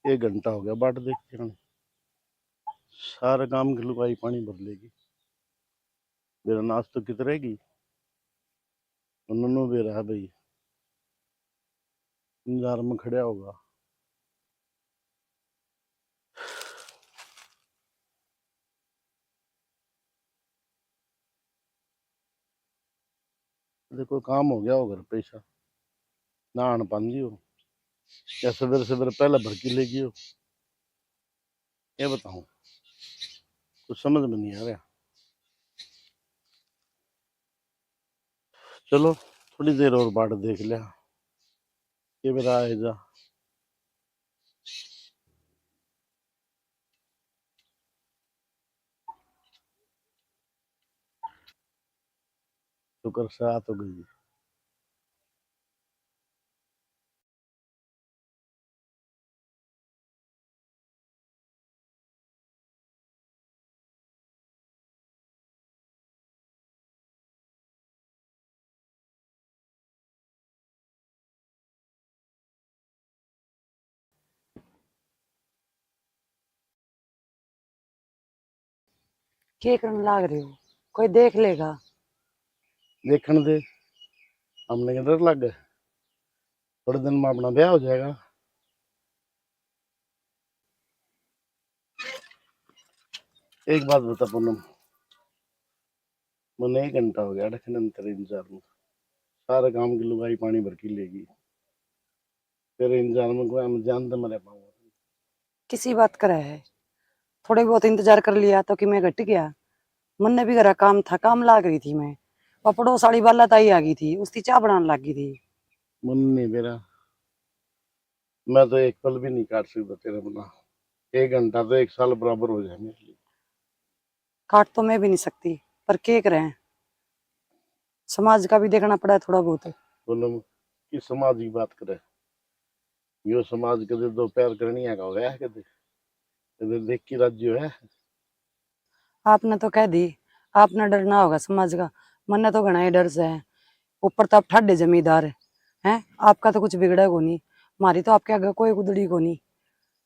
एक घंटा हो गया बाट देखते हैं। सारा काम की लुगाई पानी भर लेगी। मेरा नाच तो कित रहेगी। उन्होंने भी रहा भाई इंतजार में खड़ा होगा। देखो काम हो गया होगा पैसा ना आन पाती हो या सवेरे सवेरे पहले भर के लेगी हो। ये बताऊं कुछ समझ में नहीं आ रहा। चलो थोड़ी देर और बाट देख लिया ये मेरा आएगा। शुक्र से आ तो गई। क्या करने लाग रहे हो? कोई देख लेगा। देखने दे हमने डर लग गए। थोड़े दिन में अपना ब्याह हो जाएगा। एक बात बता पूनम मैंने 1 घंटा हो गया रखने तेरे इंतजार में। सारे काम की लुगाई पानी भर के लेगी। तेरे इंतजार में कोई हम जानते मरे पाऊंगा। किसी बात का है। थोड़े बहुत इंतजार कर लिया तो कि मैं घट गया। मन ने भी करा काम था, काम लाग रही थी मैं। पपड़ो साड़ी वाला ताई आ गई थी, उसकी चाय बनाने लग गई थी। मन नहीं मेरा। मैं तो एक पल भी नहीं काट सकता तेरे बिना। 1 घंटा तो 1 साल बराबर हो जाए मेरे लिए। काट तो मैं भी नहीं सकती, पर क्या करें, समाज का भी देखना पड़ा है थोड़ा बहुत। पूनम किस समाज की बात करे। यो समाज कदे दो पैर करनी है का हो गया कदे कदे देख की राज्य है। आपने तो कह दी, आपने डरना होगा समाज का। मन ने तो घना ही डर से है। ऊपर तो आप ठाडे जमींदार हैं, आपका तो कुछ बिगड़ा को नहीं। हमारी तो आपके आगे कोई कुदड़ी को नहीं।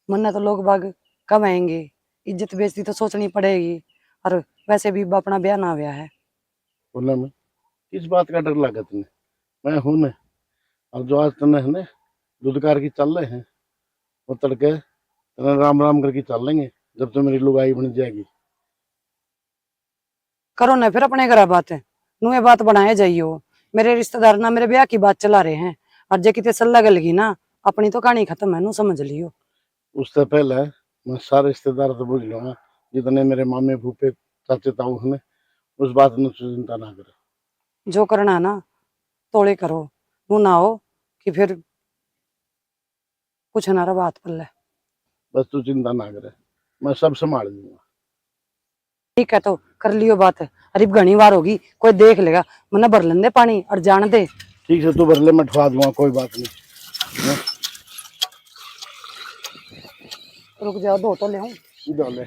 मन ने तो लोग बाग कब आएंगे, इज्जत बेइज्जती तो सोचनी पड़ेगी। और वैसे भी अपना ब्याह ना हुआ है। पूनम किस बात का डर लगा तुम्हें। मैं हूं न। और जो आज तने है ना दुदकार की चल रहे हैं वो तड़के तने राम राम करके चल लेंगे जब तो मेरी लुगाई बन जाएगी। करो ना फिर अपने घर बात है। नुए बात बनाए जाइयो। मेरे रिश्तेदार ना मेरे ब्याह की बात चला रहे हैं। और जे कितने सल्ला गलगी ना, अपनी तो कहानी खत्म है, नू समझ लियो। उससे पहले मैं सारे रिश्तेदार तो भूल लूंगा जितने मेरे मामे फूफे चाचे ताऊ हैं। उस बात में चिंता ना करे। जो करना है ना तोड़े करो। नू ना हो कि फिर कुछ ना रहा बात पल्ले। बस तू चिंता ना करे मैं सब संभाल लूंगा। ठीक है तो कर लियो बात। अरे घनी बार होगी, कोई देख लेगा। मना भर लेंदे पानी और जान दे। ठीक है तू भरले मैं ठवा दूंगा कोई बात नहीं। रुक जाओ, धो तो ले आऊं। डोले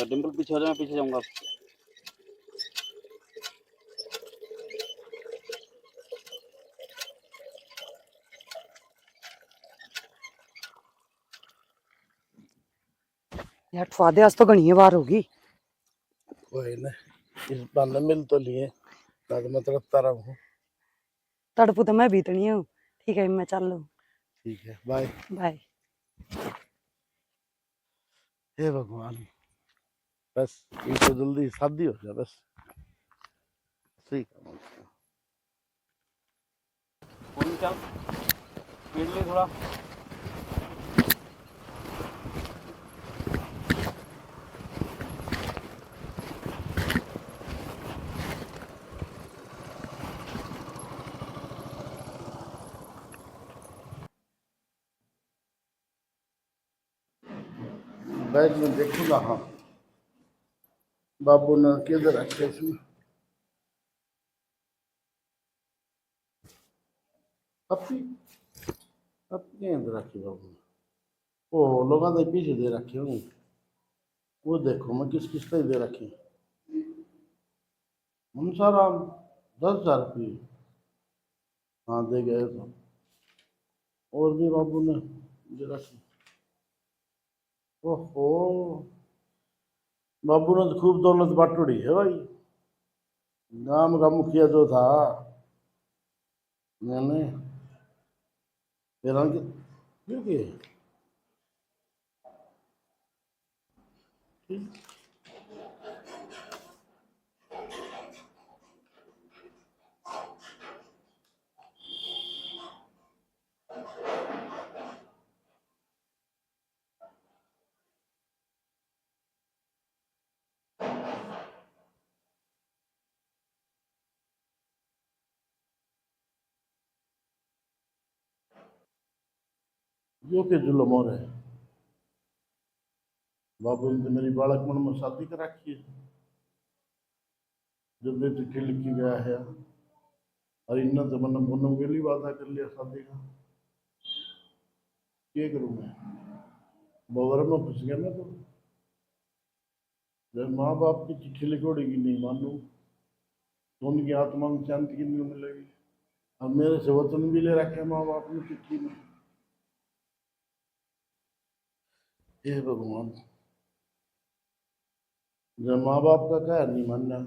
डिम्पल पीछे हो जाए पीछे जाऊंगा। यार ठवा दे, आज तो घनी बार होगी। कोई ना इस बार मिल तो लिए मैं तरफता रहूं। तड़पू तो मैं भी इतनी हूँ। ठीक है मैं चल लूँ। ठीक है बाय। बाय। हे भगवान बस ये तो जल्दी शादी हो जाए बस। ठीक है चल पीट ले थोड़ा। बैग में देखूंगा। हाँ बाबू ने किधर रखे इसमें। अपनी अपने अंदर रखी बाबू ने। ओ लोगों ने पीछे दे रखे होंगे। वो देखो मैं किस किस तरह दे रखी। मनसाराम 10,000 रुपये। हाँ दे गए तो। और भी बाबू ने दे रखी। ओहो, बाबू ने तो खूब दौलत बाटोड़ी है भाई। गांव का मुखिया जो था मैंने हैरान क्योंकि यो के जुलम हो रहे। बाबू ने तो मेरी बालक मन में शादी कर रखी है। जब भी चिट्ठी लिखी गया है और इन तो मन बोनम के लिए वादा कर लिया शादी का। क्या करूं मैं, बवर में फंस गया मैं तो। जब माँ बाप की चिट्ठी लिखोड़ेगी नहीं मानू तो उनकी आत्मा में शांति की नहीं मिलेगी। अब मेरे से वचन भी ले रखे माँ बाप ने चिट्ठी में। हे भगवान, जब माँ बाप का कह नहीं मानना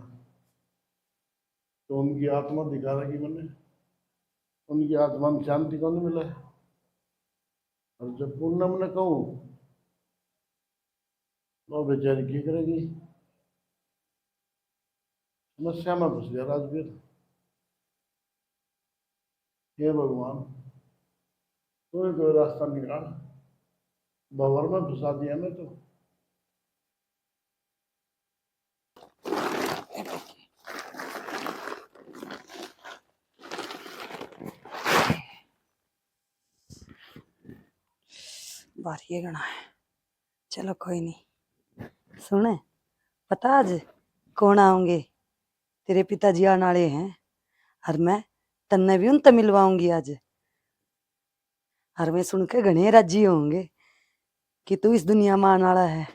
तो उनकी आत्मा दिखा रही मैंने, उनकी आत्मा में शांति को नहीं मिला। और जब पूर्णम ने कहूँ तो बेचारी की करेगी। समस्या में फंस गया राजवीर। हे भगवान, कोई कोई रास्ता निकाल। भंवर में फंसा दिया मैं तो। बारी ये गणा है। चलो कोई नहीं। सुने, पता आज कौन आओगे? तेरे पिताजी आने वाले हैं और मैं तन्ने भी उनसे मिलवाऊंगी आज। और मैं सुन के घने राजी होंगे कि तू इस दुनिया में आने वाला है।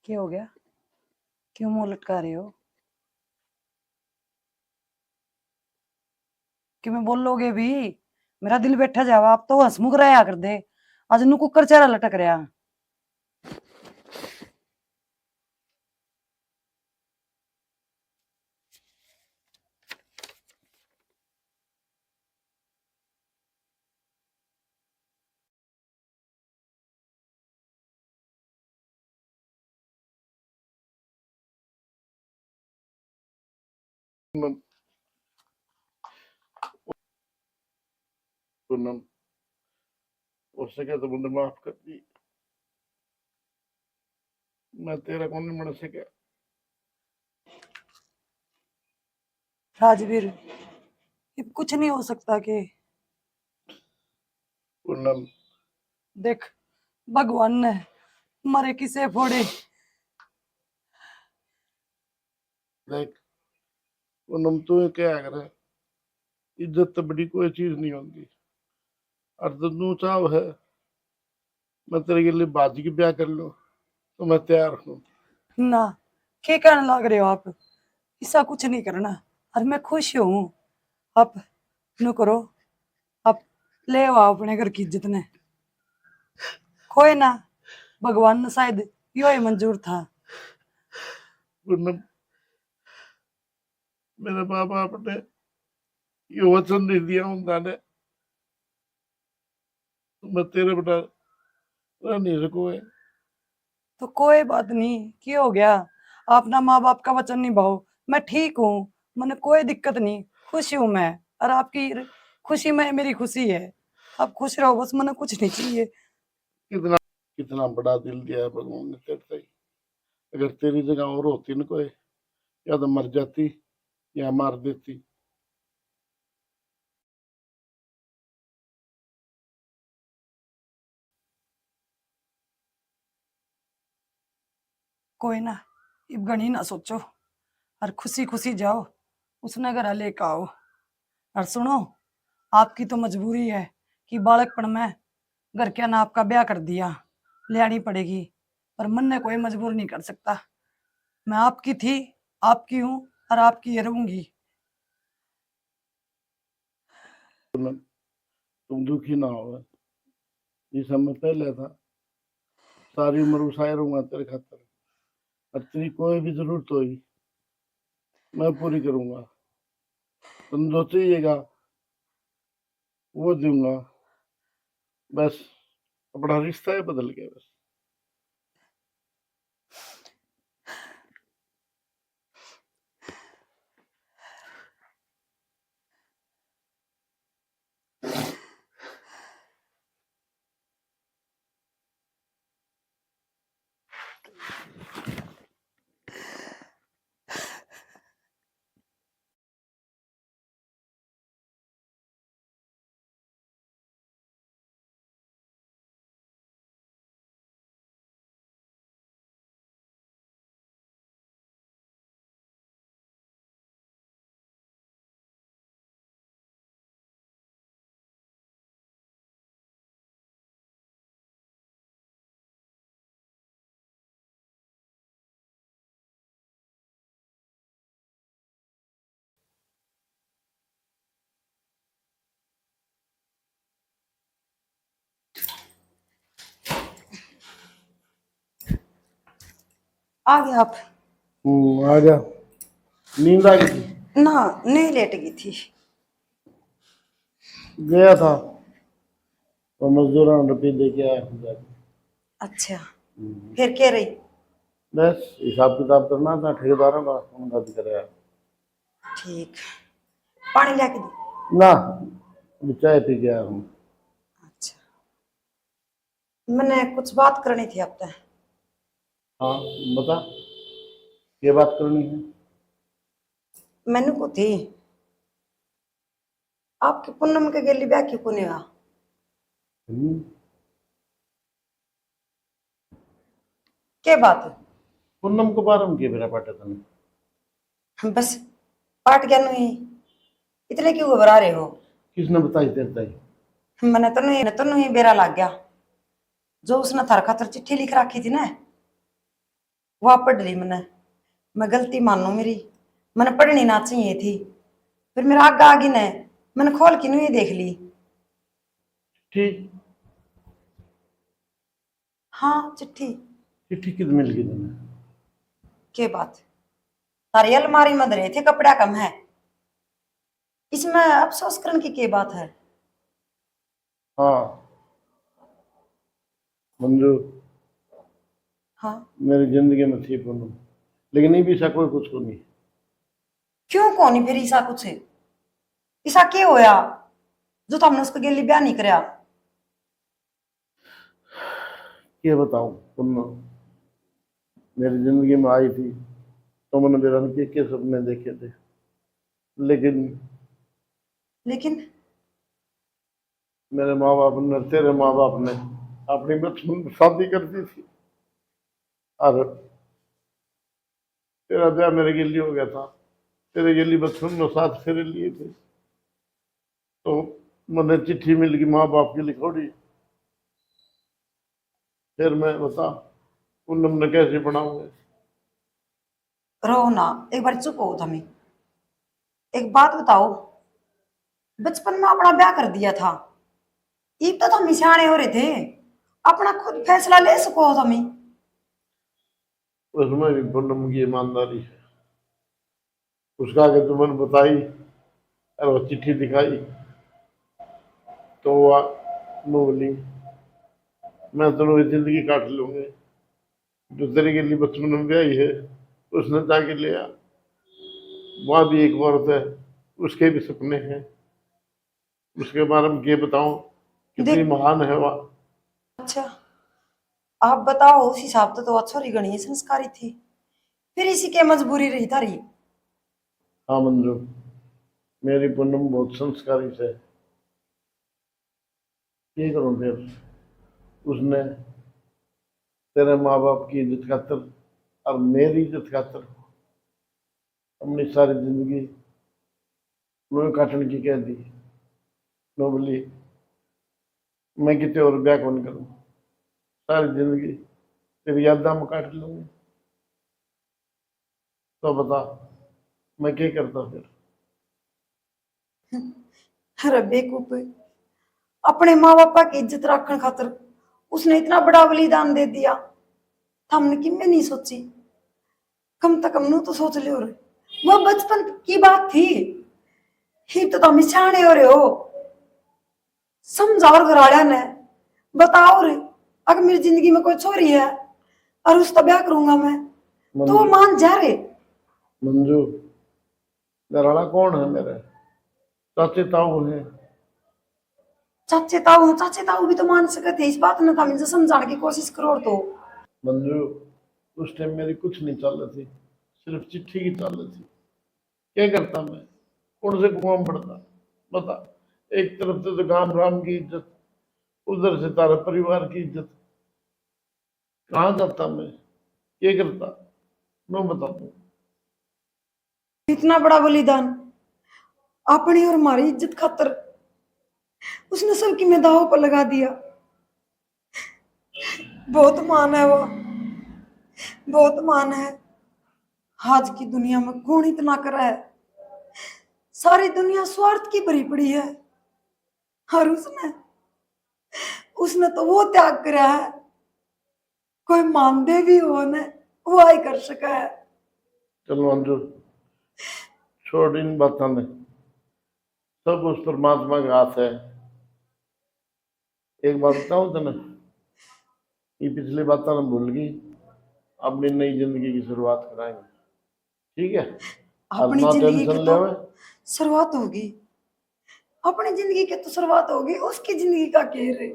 क्या हो गया? क्यों मुंह लटका रहे हो? कि मैं बोलोगे भी? मेरा दिल बैठा जावा। आप तो हंसमुख रहा कर दे। आज नु कुकर चेहरा लटक रहा। पूनम, हो सके तो मुझे माफ कर दी। मैं तेरा कौन नहीं मर सका। राजवीर, ये कुछ नहीं हो सकता के? पूनम, देख, भगवान ने मरे किसे फोड़े। देख पूनम, तू क्या करे, इज्जत तो बड़ी कोई चीज नहीं होती। और तू चाह है मैं तेरे लिए बाजी की ब्याह कर लूं तो मैं तैयार हूँ। ना, क्या कहने लग रहे हो आप? ऐसा कुछ नहीं करना। और मैं खुश हूँ। आप नु करो, आप ले आओ अपने घर की इज्जत ने। कोई ना, भगवान ने शायद यो ही मंजूर था। पूनम, मेरे माँ बाप ने ये वचन नहीं दिया उन्होंने तो मैं तेरे बिना रह नहीं सकूँ। तो कोई बात नहीं, क्या हो गया? आप ना माँ बाप का वचन निभाओ। मैं ठीक हूँ, मैंने कोई दिक्कत नहीं। खुश हूँ मैं। और आपकी खुशी में मेरी खुशी है। आप खुश रहो बस, मैंने कुछ नहीं चाहिए। कितना कितना बड़ा दिल दिया है भगवान ने तेरे से। अगर तेरी जगह और होती न कोई, या तो मर जाती या मार देती। कोई ना, इब गणी ना सोचो और खुशी खुशी जाओ, उसने घर लेकर आओ। और सुनो, आपकी तो मजबूरी है कि बालकपन में घर के ना आपका ब्याह कर दिया, ले आनी पड़ेगी, पर मन ने कोई मजबूर नहीं कर सकता। मैं आपकी थी, आपकी हूँ और आपकी ही रहूंगी। तुम दुखी ना हो, ये सब मैं पहले था। सारी उम्र उसाए रहूंगा तेरे खातर, और तेरी कोई भी जरूरत होगी मैं पूरी करूंगा। तुम जो चाहिएगा वो दूंगा। बस अपना रिश्ता ही बदल गया बस। आ गए आप? आ जा। नींद आ गई थी? ना, नहीं, लेट गई थी। गया था तो मजदूरों ने रुपये दे के आया हूँ जाके। अच्छा, फिर कह रही? बस हिसाब किताब करना था ठेकेदारों का, उनका भी कराया। ठीक, पानी लेके दी? ना, अभी चाय पी गया हूँ। अच्छा, मैंने कुछ बात करनी थी आपसे। हाँ बता, ये बात करनी है। मैंने को थी, आपके पूनम के गेली ब्याह क्यों को नहीं हुआ? हम्म, क्या बात है? पूनम को बारम किए मेरा पाटे तने। बस पाट गया नहीं, इतने क्यों घबरा रहे हो? किसने बताई तेरे ताई? मैंने तो नहीं बेरा लग गया। जो उसने थार खातर चिट्ठी लिख रखी थी ना, वो पढ़ ली मैंने। मैं गलती मानो मेरी, मैंने पढ़नी ना चाहिए थी। फिर मेरा आगे आगे ने मैंने खोल के नहीं देख ली। ठीक, हाँ, चिट्ठी। चिट्ठी किद मिल गई तने? के बात? तारी अलमारी में धरे थे, कपड़ा कम है, इसमें अफसोस करने की बात है? हाँ मंजू, हाँ, मेरी जिंदगी में थी पूनम, लेकिन ये भी ऐसा कोई कुछ को नहीं। क्यों कौन फिर ईसा कुछ? ईसा क्या होया जो तुमने उसको गेली ब्याह नहीं कराया? ये बताऊं पूनम, मेरी जिंदगी में आई थी तो मैंने मेरा के सपने देखे थे, लेकिन लेकिन मेरे माँ बाप ने, तेरे माँ बाप ने अपनी बचपन में शादी कर दी थी, और तेरा ब्याह मेरे गिल्ली हो गया था। तेरे गिल्ली बचपन में साथ फेरे लिए थे, तो मैंने चिट्ठी मिल गई माँ बाप की लिखोड़ी। फिर मैं बता पूनम ने कैसे बनाऊंगे? रहो ना, एक बार चुप हो तुम्हें। एक बात बताओ, बचपन में अपना ब्याह कर दिया था, इब तो तुम सियाने हो रहे थे, अपना खुद फैसला ले सको तुम। उसमें भी पूनम की ईमानदारी है। उसका आगे तुमने बताई और वो चिट्ठी दिखाई तो वह बोली मैं दोनों की जिंदगी काट लूंगी। जो तेरे के लिए बचपन में ब्याही है उसने जाके लिया, वहाँ भी एक औरत है, उसके भी सपने हैं, उसके बारे में ये बताऊं कितनी देख, महान है वह। अच्छा, आप बताओ, उस हिसाब से तो अच्छा रही, गणी संस्कारी थी, फिर इसी के मजबूरी रही तारी। हाँ मंजू, मेरी पूनम बहुत संस्कारी है। ये करूँ फिर, उसने तेरे माँ बाप की इज्जत खातर और मेरी इज्जत खातर अपनी सारी जिंदगी मैं काटने की कह दी। नो बोली मैं कितने और ब्याह कौन करूं, सारी जिंदगी तेरी यादा में काट लूंगी। तो बता मैं क्या करता फिर। अरे बेवकूफ, अपने माँ बापा की इज्जत रखने खातर उसने इतना बड़ा बलिदान दे दिया। हमने किम्मे नहीं सोची, कम तक हमने तो सोच लियो रे। वो बचपन की बात थी, ही तो तुम सियाने हो रहे हो। समझाओ घर वाले ने, बताओ रे, अगर मेरी जिंदगी में कोई छोरी है और उसका ब्याह करूंगा मैं तो वो मंजू मान जा रे। मंजू घराना कौन है मेरे, चाचे ताऊ है। चाचे ताऊ भी तो मान सकते इस बात ने, तो समझाने की कोशिश करो तो। मंजू उस टाइम मेरी कुछ नहीं चल रही थी, सिर्फ चिट्ठी की चल रही थी। क्या करता मैं, कौन से कुआं में पड़ता बता। एक तरफ से तो गांव राम की इज्जत, उधर से तारा परिवार की इज्जत, कहाँ जाता मैं, क्या करता मैं बता दूं। इतना बड़ा बलिदान अपनी और हमारी इज्जत खातर उसने सबकी में दाव पर लगा दिया। बहुत मान है वो, बहुत मान है। आज की दुनिया में कौन इतना करा है, सारी दुनिया स्वार्थ की भरी पड़ी है। और उसने उसने तो वो त्याग करा है, कोई मानदे भी हो ने वो आई कर सका है। चलो मंजू छोड़ इन बातों में, सब उस परमात्मा का हाथ है। एक बात बताऊं तेने, ये पिछली बातें ना भूल गई, अपनी नई जिंदगी की शुरुआत कराएंगे, ठीक है। और अपनी ना जिंदगी की टेंशन तो ले, शुरुआत होगी, अपनी जिंदगी की तो शुरुआत होगी, उसकी जिंदगी का कह रहे।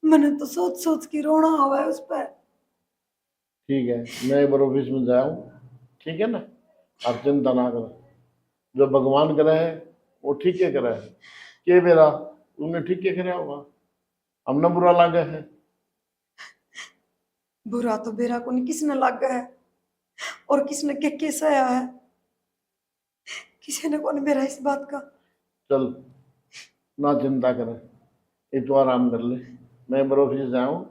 मैंने तो सोच सोच के रोना हुआ है उस पर। ठीक है। मैं एक बार ऑफिस में जाऊँ, ठीक है ना। आप चिंता ना करो, जो भगवान करे है वो ठीक है करे है। के बेरा तुमने ठीक है करे होगा, हमने बुरा लगा है। बुरा तो बेरा को नहीं किसने लगा है, और किसने के सया है, किसी ने कौन मेरा इस बात का। चल ना चिंता करे, ये तो आराम कर ले। मैं एक बार ऑफिस जाऊँ,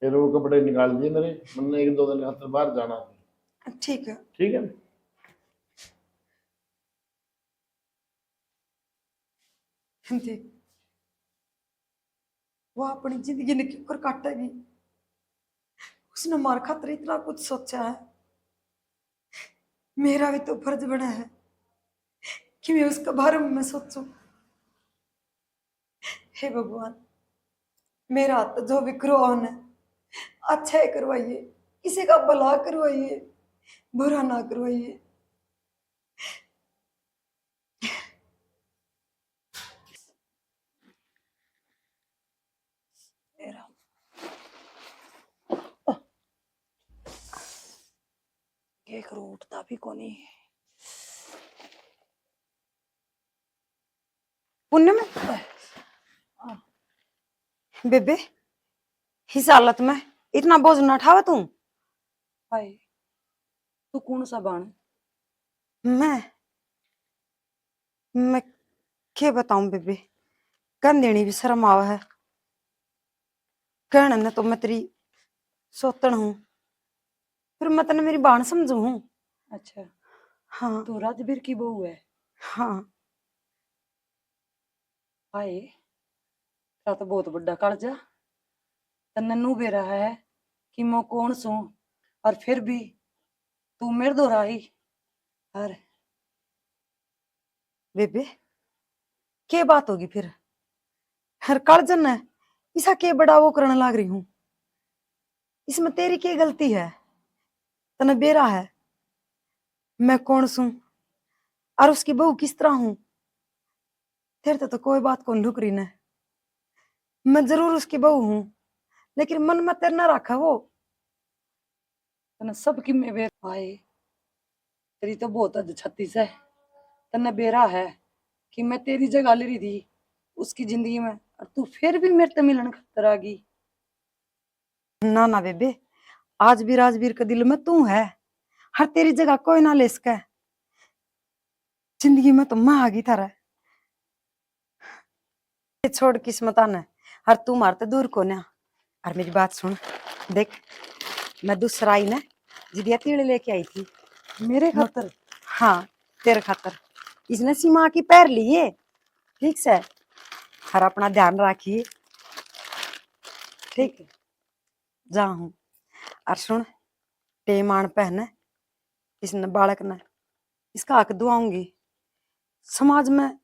फिर वो कपड़े निकाल दिए मेरे, मैंने एक दो दिन खातर बाहर जाना है, ठीक है। ठीक है ना। देख, वो अपनी जिंदगी ने क्यों कर काटेगी, उसने मार खातर इतना कुछ सोचा है। मेरा भी तो फर्ज बना है कि मैं उसका बारे में सोचूं। हे भगवान, मेरा हाथ जो भी करवाना है अच्छा है करवाइए, किसी का भला करवाइए, बुरा ना करवाइए। मेरा क्या करूं, उठता भी कोनी। पुण्य में बेबे, इस हालत में इतना बोझ ना उठावा तू। हाय, तू कौन सा बाण? मैं क्या बताऊं बेबे, कन देनी भी शर्म आवा है। कहने ने तो मैं तेरी सोतन हूँ, फिर मैं तने मेरी बाण समझू हूँ। अच्छा, हाँ तू राजवीर की बहू है। हाँ। हाय, तेरा तो बहुत बड़ा कालजा। तन्ने नू बे रहा है कि मैं कौन सू, और फिर भी तू मेरे दो राही। अरे बेबे क्या बात होगी फिर, हर कालजन है इसा के बड़ा वो करने लाग रही हूँ। इसमें तेरी क्या गलती है, तने बेरा है मैं कौन सू और उसकी बहू किस तरह हूं। तेरे तो कोई बात कौन लुक रही न, मैं जरूर उसकी बहू हूं, लेकिन मन में तेरे ना रखा वो। तन्ने सबकी में बे हाय, तेरी तो बहुत हद छत्तीस है। तन्ने बेरा है कि मैं तेरी जगह ले रही थी उसकी जिंदगी में, और तू फिर भी मेरे से मिलन खतर आ गई। ना ना बेबे, आज भी राजवीर के दिल में तू है, हर तेरी जगह कोई ना ले सके। जिंदगी में तो मैं आ गई थारा छोड़ किस्मत आना, हर तू मारते दूर को ना। और मेरी बात सुन, देख मैं दूसरा आई ना जिदिया तीड़ लेके आई थी मेरे खातर? हाँ तेरे खातर। इसने सीमा की पैर लिए, ठीक से। हर अपना ध्यान रखिए, ठीक है? जा हूँ। और सुन, टेमान पहने इसने बालक ने, इसका हक दुआऊंगी समाज में।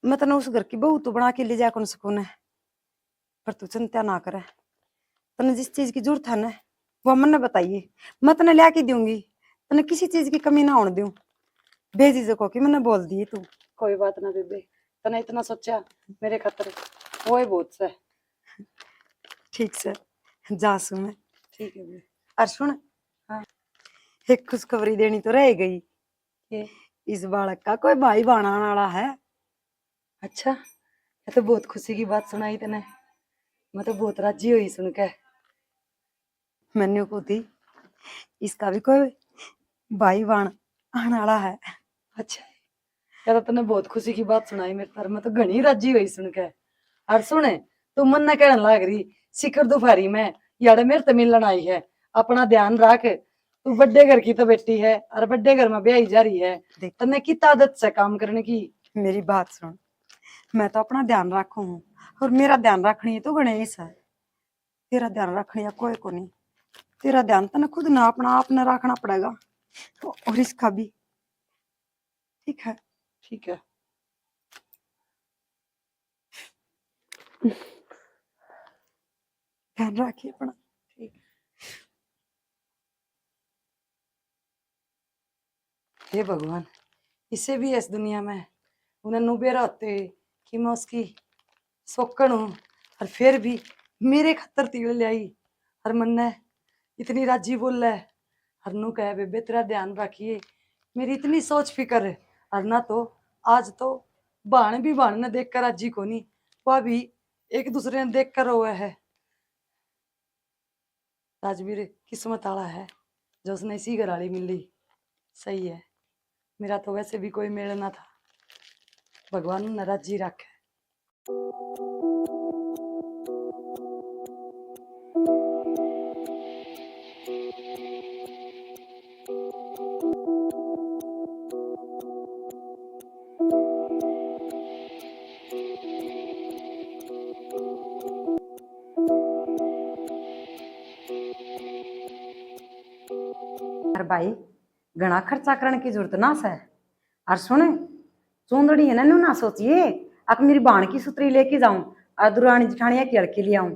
मैं तने उस घर की बहू तो बना के ले जा कौन सकून है, पर तू चिंता ना करे। तने जिस चीज की जरूरत है ना वो मन्ने बताइए, मैं तने ला के दूंगी। तने किसी चीज की कमी ना होने दूं। बेझिझक होके मैंने बोल दी तू। कोई बात ना बेबे, तने इतना सोचा मेरे खातर, वो ही बहुत से। ठीक से जा सू मैं। ठीक है बेबे। और सुन, हाँ। एक खुशखबरी देनी तो रह गई। ये इस बालक का कोई भाई बनाने वाला है। अच्छा, ये तो बहुत खुशी की बात सुनाई तने। मैं तो बहुत राजी हुई सुन के। मैंने को थी इसका भी कोई भाई बन आने वाला है। अच्छा, ये तो तने बहुत खुशी की बात सुनाई मेरे पर, मैं तो घनी राजी हुई सुन के। और सुने, तू मन न कहने लाग रही शिखर दोपहरी में यार मेरे तो मिलन आई है। अपना ध्यान रख, तू बड़े घर की तो बेटी है और बड़े घर में ब्याही जा रही है। देख तने कितना आदत से काम करने की। मेरी बात सुन, मैं तो अपना ध्यान रखू हूँ और मेरा ध्यान रखनी है तो गणेश है। तेरा ध्यान रखनी है कोई को नहीं। तेरा ध्यान तने खुद ना अपना आप ने रखना पड़ेगा, और इसका भी, ठीक है? ठीक है। ध्यान रखिए अपना। ठीक। हे भगवान, इसे भी इस दुनिया में उन्हें नुबेरा होते कि मैं उसकी सोकन हूँ, और फिर भी मेरे खतर तीड़ ले आई। और मन ने इतनी राजी बोल है, हर नू कहे बेबे तेरा ध्यान रखिए। मेरी इतनी सोच फिकर है, और ना तो आज तो बाण भी बाण ने देख कर राजी को नहीं, वह भी एक दूसरे ने देख कर रोए है। राजवीर किस्मत आला है जो उसने इसी घर वाली मिली। सही है, मेरा तो वैसे भी कोई मेल ना था। भगवान ने राजी रखे। यार भाई, घना खर्चा करने की जरूरत ना है। और सुने, चूंदड़ी है ना नू ना सोचिए अब मेरी बाण की सुतरी लेके जाऊं और दुरानी जिठानिया की लड़की ले आऊं।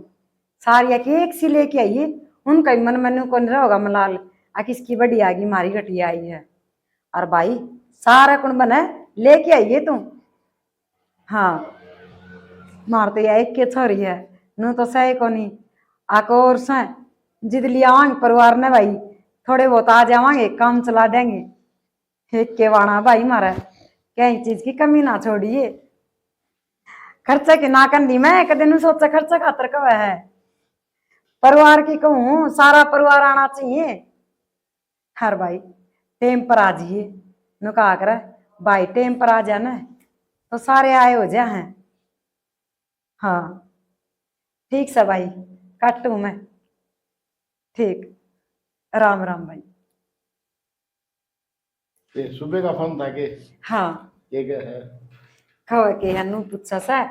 सारिया की एक सी लेके आइए, उनका ही मन मनु को नहीं होगा मलाल आ किसकी बड़ी आगी मारी घटिया आई है। और भाई सारा कुण बने लेके आइए तू। हाँ, मारते या एक के छोरी है नू तो सही को नहीं आको और से जिद लिया आवांगे परिवार ने भाई, थोड़े बहुत आ जावांगे काम चला देंगे। एक के वाणा भाई मारा कहीं चीज की कमी ना छोड़िए। खर्चा की ना कर दी मैं कदे नू सोचा खर्चा खातर कब है। परिवार की कहूँ सारा परिवार आना चाहिए। हर भाई टेम पर आ जाइए, नु कहा कर भाई टेम पर आ जाना तो सारे आए हो जाए हैं। हाँ ठीक से भाई, काटू मैं। ठीक, राम राम भाई। ये सुबह का फोन था कि हाँ क्या है? खबर के हनु पूछा सा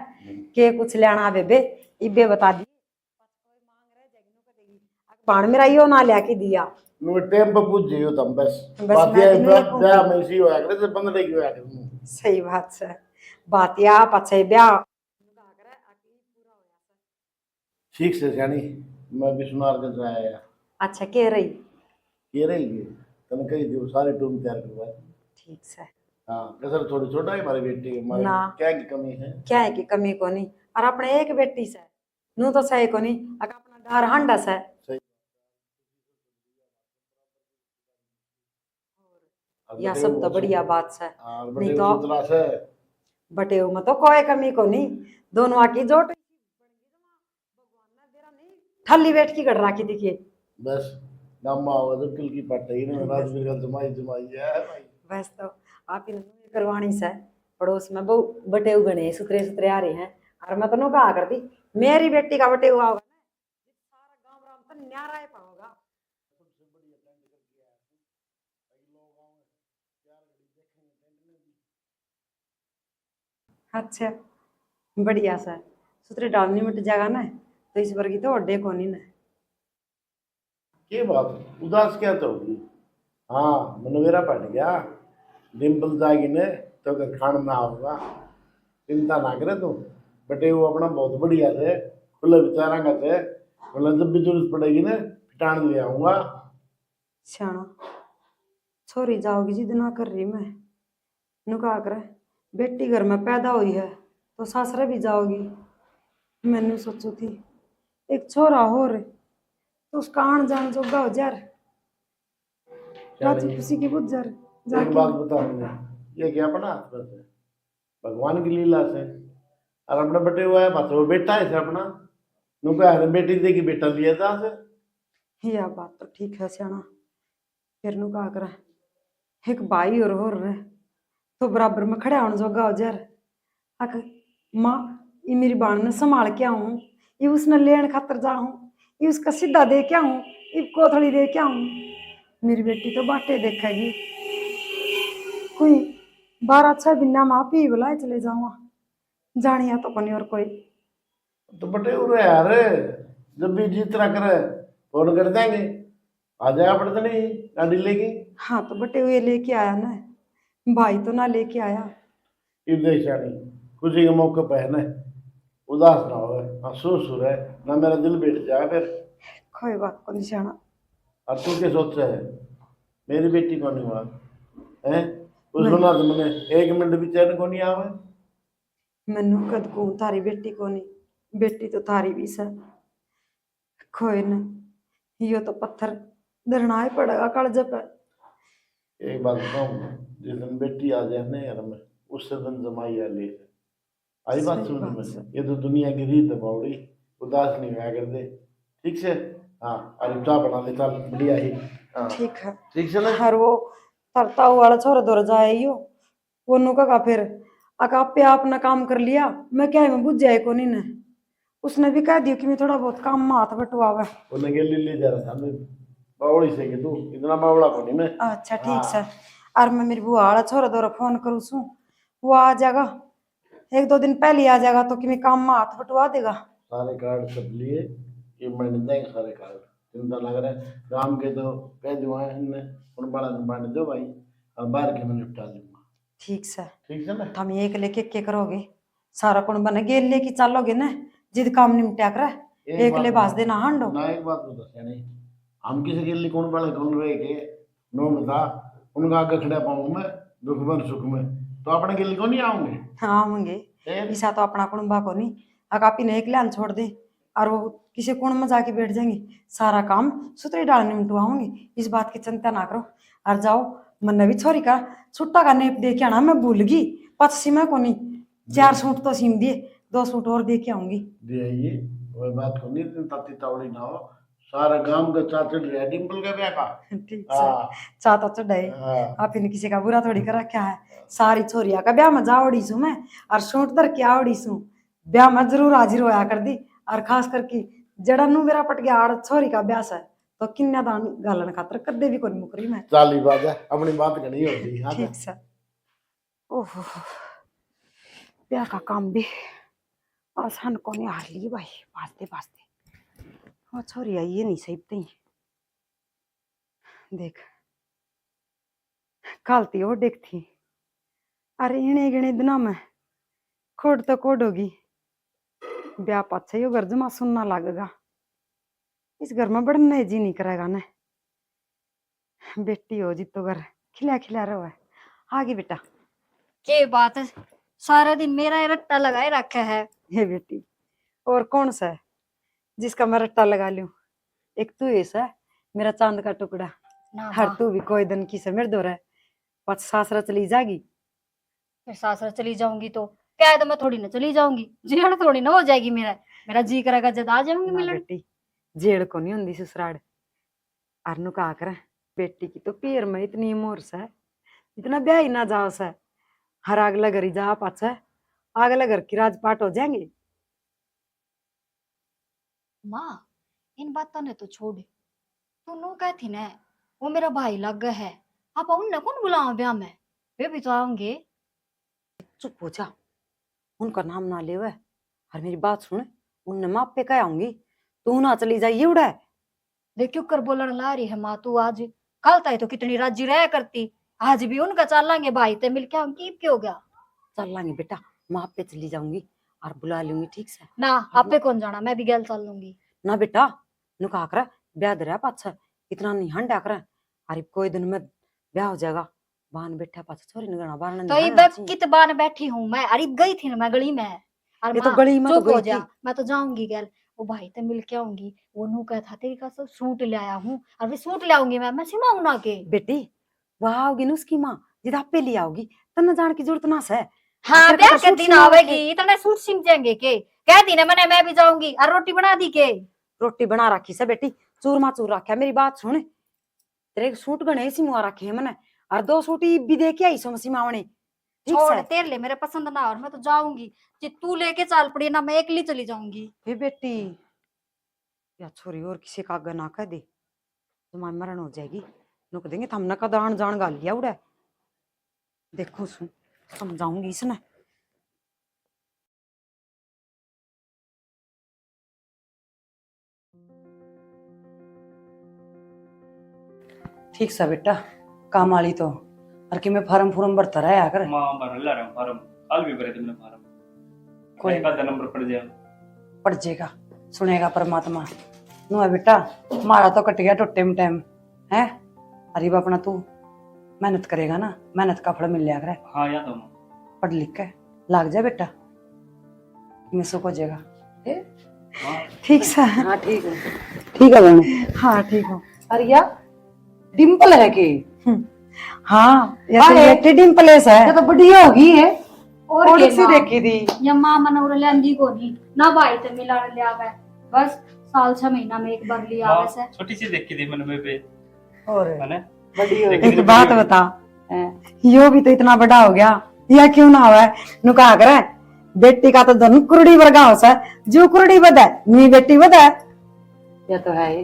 के कुछ लेना बेबे इबे बता दी। बाण मेरा यो ना लिया के दिया। नो टाइम पर पूछ जियो तुम बस। बस बात मैं ये तो नहीं कहूँगी। ब्याह में इसी होया करे तो बंद नहीं होया करे। सही बात से बात या पछे ब्याह। ठीक से जानी, मैं भी सुनार के आया। अच्छा कह रही। ये रही तने कही दियो सारे टूम तैयार करवा। ठीक से। हाँ कसर थोड़ी छोटा है हमारी बेटी के, हमारे ना। क्या की कमी है? क्या है कि कमी को नहीं, और अपने एक बेटी से नू तो सही को नहीं अगर अपना डार हंडस है। सही। या सब तो बढ़िया बात से। हाँ नहीं बड़े तो उतला से बटे में तो कोई कमी को नहीं, दोनों आकी जोट। भगवान ने तेरा नहीं ठल्ली बैठ की कर राखी दिखिए। बस गामा आवा तो किल की पट ही ना राजवीर का जमाई जमाई है भाई। बस तो आप इन्होंने करवानी से पड़ोस में बहु बटे उगने सुतरे सुतरे आ रहे हैं। और मैं तो कहा करती मेरी बेटी का बटे हुआ होगा ना सारा गांव राम तो न्यारा ही पाओगा। सबसे बड़ी अटेंड करके आया हूँ। कई लोग आए चार घड़ी देखेंगे टेंट में भी। अच्छा बढ़िया सा सुतरे डालनी मिट जाएगा ना तो इस वर्गी तो अड्डे को नहीं ना। के बात उदास क्या तो होगी। हाँ मनोवेरा पट गया डिम्पल जाएगी ने तो अगर खान ना होगा चिंता ना करे तू। बटे वो अपना बहुत बढ़िया से खुले विचारा का थे मतलब जब भी जरूरत पड़ेगी ना पिटान ले आऊंगा। श्याणा छोरी जाओगी जिद ना कर रही मैं नुका कर बेटी घर में पैदा हुई है तो सासरे भी जाओगी। मैंने सोचो थी एक छोरा हो रे तो उसका आन जान जोगा हो जार राजी खुशी की बुझ जार एक जाके। बात बता मुझे ये क्या अपना हाथ पर है भगवान की लीला से और अपना बटे हुआ है बात वो बेटा है से अपना नुका है बेटी देगी बेटा लिया था से। यह बात तो ठीक है श्याणा फिर नुका कर एक भाई और हो रहे तो बराबर में खड़े होने जोगा हो जार अक माँ ये मेरी बाण ने संभाल के आऊं ये उसने लेन खातर जाऊं ये उसका सीधा दे के आऊं ये कोथड़ी दे के आऊं। मेरी बेटी तो बाटे देखेगी कोई 12 बिना माँ पी बुलाए चले जाऊँ जानिया तो कोनी और कोई। तो बटे हुए यार जब भी जितना करे फोन कर देंगे आ जाएगा पड़ता नहीं गाड़ी लेगी। हाँ तो बटे हुए लेके आया ना भाई तो ना लेके आया। इब देख शानी खुशी के मौके पे है ना उदास ना हो हाँ सुर है ना मेरा दिल बैठ जाए फिर। कोई बात को निशाना और तू क्या सोच रहा है मेरी बेटी को नहीं हुआ है उस नहीं बना तो मैंने 1 मिनट भी चैन को नहीं आवे। मैनू कद को थारी बेटी को नहीं बेटी तो थारी भी सर कोई न यो तो पत्थर धरना ही पड़ेगा कालज पे। एक बात बताऊं जिस दिन बेटी आ जाए ना यार मैं उससे दिन जमाई आ ले आई बात सही समझ बात में से ये तो दुनिया की रीत है बावड़ी उदास नहीं हुआ कर दे ठीक से। हाँ अरे चाय बना ले चल बढ़िया ही। हाँ ठीक है। ठीक से ना। हर वो तरता हुआ वाला छोरा दौड़ जाए यो वो नुका का फिर अका पे आपने काम कर लिया मैं क्या में बुझ जाए को नहीं ने उसने भी कह दिया कि मैं थोड़ा बहुत काम में हाथ बटवावे। उन्हें के लिए ले जा रहा था मैं बावड़ी से कि तू इतना बावड़ा को नहीं मैं। अच्छा ठीक हाँ सर और मैं मेरी बुआ वाला छोरा दौरा फोन करूँ सू वो आ जाएगा 1-2 दिन पहले आ जाएगा तो कि मैं काम में हाथ बटवा देगा। सारे कार्ड सब लिए ये मैंने देंगे सारे कार्ड चिंता लग रहा है गांव के तो कह जो है हमने उन बड़ा बांट दो भाई और बाहर के मैं निपटा दूंगा। ठीक सर ठीक है ना। हम एक लेके के करोगे सारा कौन बने गेल लेके चलोगे ना जिद काम निपटा कर एक ले बास देना हांडो। ना एक बात बता नहीं हम किसी के लिए कौन वाले कौन रहे के नो बता उनका आगे खड़ा पाऊँ मैं दुख में सुख में तो अपने के लिए कौन नहीं आऊंगे। हाँ होंगे ईसा तो अपना कुणबा को नहीं अकापी ने एक लान छोड़ दे और वो किसी कोण में जाके बैठ जाएंगे सारा काम सुतरे डाल निमटवाऊंगी इस बात की चिंता ना करो। और जाओ मन भी छोरी का छुट्टा का नेप दे के आना मैं भूल गई पच सीमा को नहीं 4 सूट तो सीम दिए 2 सूट और दे के आऊंगी। दे आइए वही बात को नहीं ताती तावड़ी ना हो सारा गांव का चाचड़ रहा है डिम्पल का ब्याह का। ठीक से हाँ चाहता चढ़ाए हाँ आप इन किसी का बुरा थोड़ी कर रखा है सारी छोरिया का ब्याह में जावड़ी सू मैं और सूट धर के आवड़ी सू ब्याह में जरूर हाजिर होया कर दी और खास करके जड़ा नू मेरा पट गया आड़ छोरी का ब्याह है तो किन्या दान गालन खातर कदे भी कोनी मुकरी मैं। चाली बात है अपनी बात करनी होती हाँ ठीक सर ओहो ब्याह का काम भी आसान को नहीं हार ली भाई भाजते भाजते वो छोरी आई ये नहीं सही नहीं देख कालती हो देखती अरे इणे गिणे दिना में खोड तो खोड होगी ब्याह पाछे यो घर जमा सुनना लगेगा इस घर में बढ़ने जी नहीं करेगा ना बेटी हो जी तो घर खिला खिला रहा है आगे बेटा। के बात है सारा दिन मेरा ही रट्टा लगाए रखा है। ये बेटी और कौन सा है जिसका मैं रट्टा लगा लूं एक तू ऐसा मेरा चांद का टुकड़ा ना हर वाह, तू भी कोई दिन की समझ दो रहा है पच सासरा चली जागी फिर सासरा चली जाऊंगी तो क्या है तो मैं थोड़ी ना चली जाऊंगी जीण थोड़ी ना हो जाएगी मेरा मेरा जी करेगा जद आ जाऊंगी ना मिलन। बेटी जेड़ को नहीं होंदी ससुराड़ अरनु का कर बेटी की तो पीर में इतनी मोरस है, इतना ब्याह ही ना जाओ सा। हर अगला घर ही जा पाचा, अगला घर की राजपाट हो जाएंगे। माँ इन बातों ने तो छोड़, तू नो कहती ना वो मेरा भाई लग गया है, आप उनने कौन बुलाओ ब्याह में, वे भी तो आएंगे। चुप हो जा, उनका नाम ना ले वह। और मेरी बात सुन, उनने माँ पे कह आऊंगी, तू ना चली जाइए उड़ा। देख क्यों कर बोलने ला रही है माँ तू आज, कल तक तो कितनी राजी रह करती, आज भी उनका चलेंगे भाई ते मिलके हम की हो गया। चल लांगे बेटा, माँ पे चली जाऊंगी और बुला लूंगी, ठीक से ना आपे कौन जाना, मैं भी गैल चल लूंगी। ना बेटा, नुका कर ब्याह दे पाछा इतना नहीं हंडा कर। अरे कोई दिन में ब्याह हो जाएगा, बान बैठा पाछा छोरी निगना बारना तो नहीं ये कित बार बैठी हूँ मैं, अरे गई थी ना मैं गली में, और ये तो माँ, गली में तो चुप हो गई जा, थी। मैं तो जाऊंगी गैल, वो भाई ते मिल के आऊंगी। वो नू कहता तेरी का सब सूट ले आया हूँ, और वे सूट ले आऊंगी मैं सिमाऊ ना के। बेटी वहां आओगी ना उसकी माँ, जिद आप पे ले आओगी तन्ना जान की जरूरत ना है। हाँ तेरे को ब्याह तो के सूट दिन सिलवा आवेगी, के- इतने सूट सिल जाएंगे के, कह दी ना मैंने, मैं भी जाऊंगी, और रोटी बना दी के। रोटी बना रखी से बेटी, चूरमा चूर रखा है। मेरी बात सुन, तेरे सूट गणे सिमवा रखे है मैंने, और 2 सूट भी दे के आई सो सिमावने, ठीक छोड़ से। तेरे ले मेरे पसंद ना, और मैं तो जाऊंगी, जे तू लेके चल पड़ी ना मैं अकेली चली जाऊंगी। हे बेटी, या छोरी और किसी का आगे ना कह दे, तुम्हारी मरण हो जाएगी। नुक देंगे हमने का दान जान गा लिया उड़ा। देखो सुन, समझाऊंगी इसने। ठीक सा बेटा, काम वाली तो और कि मैं फार्म फूरम भरता रहा कर। मां भर ला रहा हूं फार्म, कल भी भरे थे मैंने फार्म, कोई एक आधा नंबर पड़ जाए। पड़ जाएगा, सुनेगा परमात्मा। नु है बेटा, मारा तो कट गया टुट्टे में टाइम है। अरे अपना तू मेहनत करेगा ना, मेहनत का फल मिल लिया करे। हाँ या तो पढ़ लिख के लाग जा बेटा, मिसो को जाएगा। हाँ ठीक सा। हाँ ठीक है। ठीक है बहन। हाँ ठीक हो। अरे यार डिम्पल है कि हाँ ये हाँ, तो है। ये डिम्पलेस है। ये तो बढ़िया होगी है। और और के सी माँ, देखी थी। या माँ मन और लेंदी को नहीं ना, भाई ते मिला ले आवे, बस साल 6 महीना में एक बार लिया आवे से। छोटी सी देखी थी मैंने वे पे, और मैंने बढ़िया देखी एक थी बात वीडियो। बता, है। यो भी तो इतना बड़ा हो गया, या क्यों ना हुआ है? नुका करे बेटी का तो धन कुरड़ी वर्गा हो सा, जो कुरड़ी बदा नी बेटी बदा। ये तो है।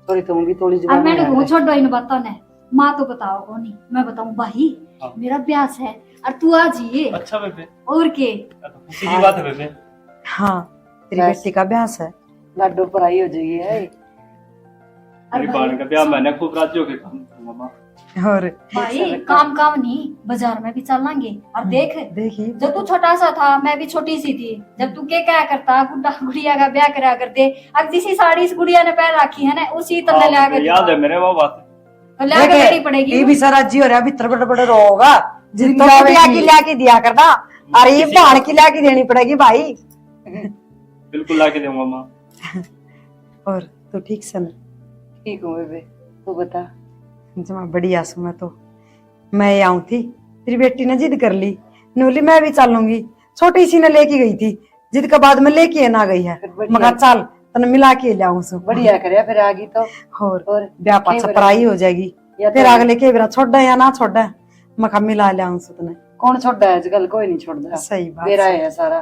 थोड़ी तुम भी थोड़ी और जुबान मैंने में वो छोड़ो इन बातों ने, माँ तो बताओ को नहीं, मैं बताऊं भाई हाँ। मेरा ब्याह है और तू आ जाइए। अच्छा बेबे, और के तो खुशी की बात है बेबे। हाँ तेरी बस। बेटी का ब्याह है। लाडू पढ़ाई हो जाएगी है। मेरी बहन का ब्याह मैंने खूब राजी होके काम किया मामा। और भाई काम काम नहीं, बाजार में भी चलेंगे। और देख देखी जब तू छोटा सा था मैं भी छोटी सी थी, जब तू क्या करता गुड्डा गुड़िया का ब्याह करा करते, अब जिसी साड़ी इस गुड़िया ने पहन रखी है ना उसी तरह ले आकर याद है मेरे वो बात। तो ले आकर देनी पड़ेगी। ये भी सारा जी हो रहा है, भीतर बड़े बड़े रोगा जितना जिंदा बिटिया की बेटी। ला के दिया करता, अरे ये बहन की ला के देनी पड़ेगी भाई। बिल्कुल ला के दूंगा माँ। और तो ठीक से ना? ठीक हूँ बेबे, तू बता। जमा बढ़िया सु। मैं तो मैं आऊं थी, तेरी बेटी ने जिद कर ली, नूली मैं भी चलूंगी। छोटी सी ने लेके गई थी, जिद के बाद में लेके ना गई है। फिर बढ़िया। मगर चल तने मिला के ले आऊं सु। बढ़िया करे फिर आगी तो। और ब्याह पाछा के पराई हो जाएगी, या फिर तो अगले के बिना छोड़ या ना छोड़, मखा मिला ले आऊं सु तने। कौन छोड़ा है आजकल, कोई नहीं छोड़ता। सही बात मेरा है। है सारा।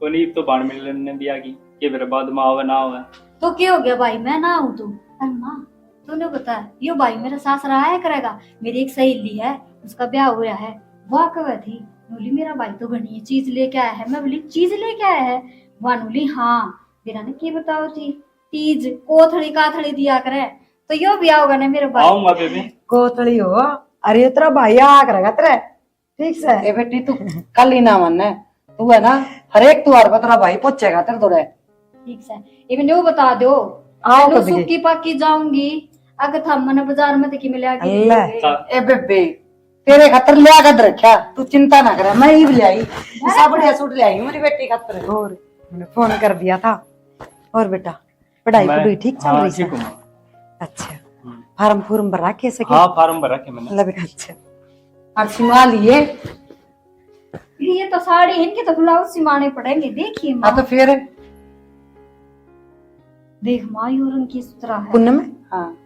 तो नहीं तो बाण मिलने दिया की ये मेरे बाद में आवे ना आवे। तो क्या हो गया भाई, मैं ना हूँ तू। अरे माँ तूने बताया यो भाई मेरा सास रहा है करेगा। मेरी एक सहेली है, उसका ब्याह हुआ है, वह कब थी, बोली मेरा भाई तो घनी चीज लेके आया है। मैं बोली चीज लेके आया है, वह बोली हाँ। मेरा ने की बताओ थी, तीज कोथड़ी काथड़ी दिया करे, तो यो ब्याह होगा ना मेरे भाई। आऊंगा बेबे। कोतड़ी हो, अरे तेरा भाई आ करेगा तेरे, ठीक से। ए बेटी तू कल ही ना मानना, तू है ना हर एक त्योहार पर तेरा भाई पहुंचेगा तेरे दोरे। ठीक है, इवन वो बता दो आओ मैं कभी सूखी पाकी जाऊंगी, अगर था मन बाजार में देखी मिला अल्लाह। ए बेबे तेरे खातर लिया कर रखा, तू चिंता ना कर, मैं ही ले आई सब बढ़िया सूट ले आई मेरी बेटी खातर। और मैंने फोन कर दिया था। और बेटा पढ़ाई पढ़ाई ठीक चल हाँ, रही ठीक है? हूँ माँ। अच्छा, फार्म फूर्म भरा कैसे? हाँ फार्म भरा के मैंने। मतलब बेटा अच्छा। और सिमा लिए। ये तो साड़ी इनके तो ब्लाउज सिमाने पड़ेंगे। देखिए माँ, हाँ तो फिर देख माँ और उनकी सुतरा है। पुण्य में हाँ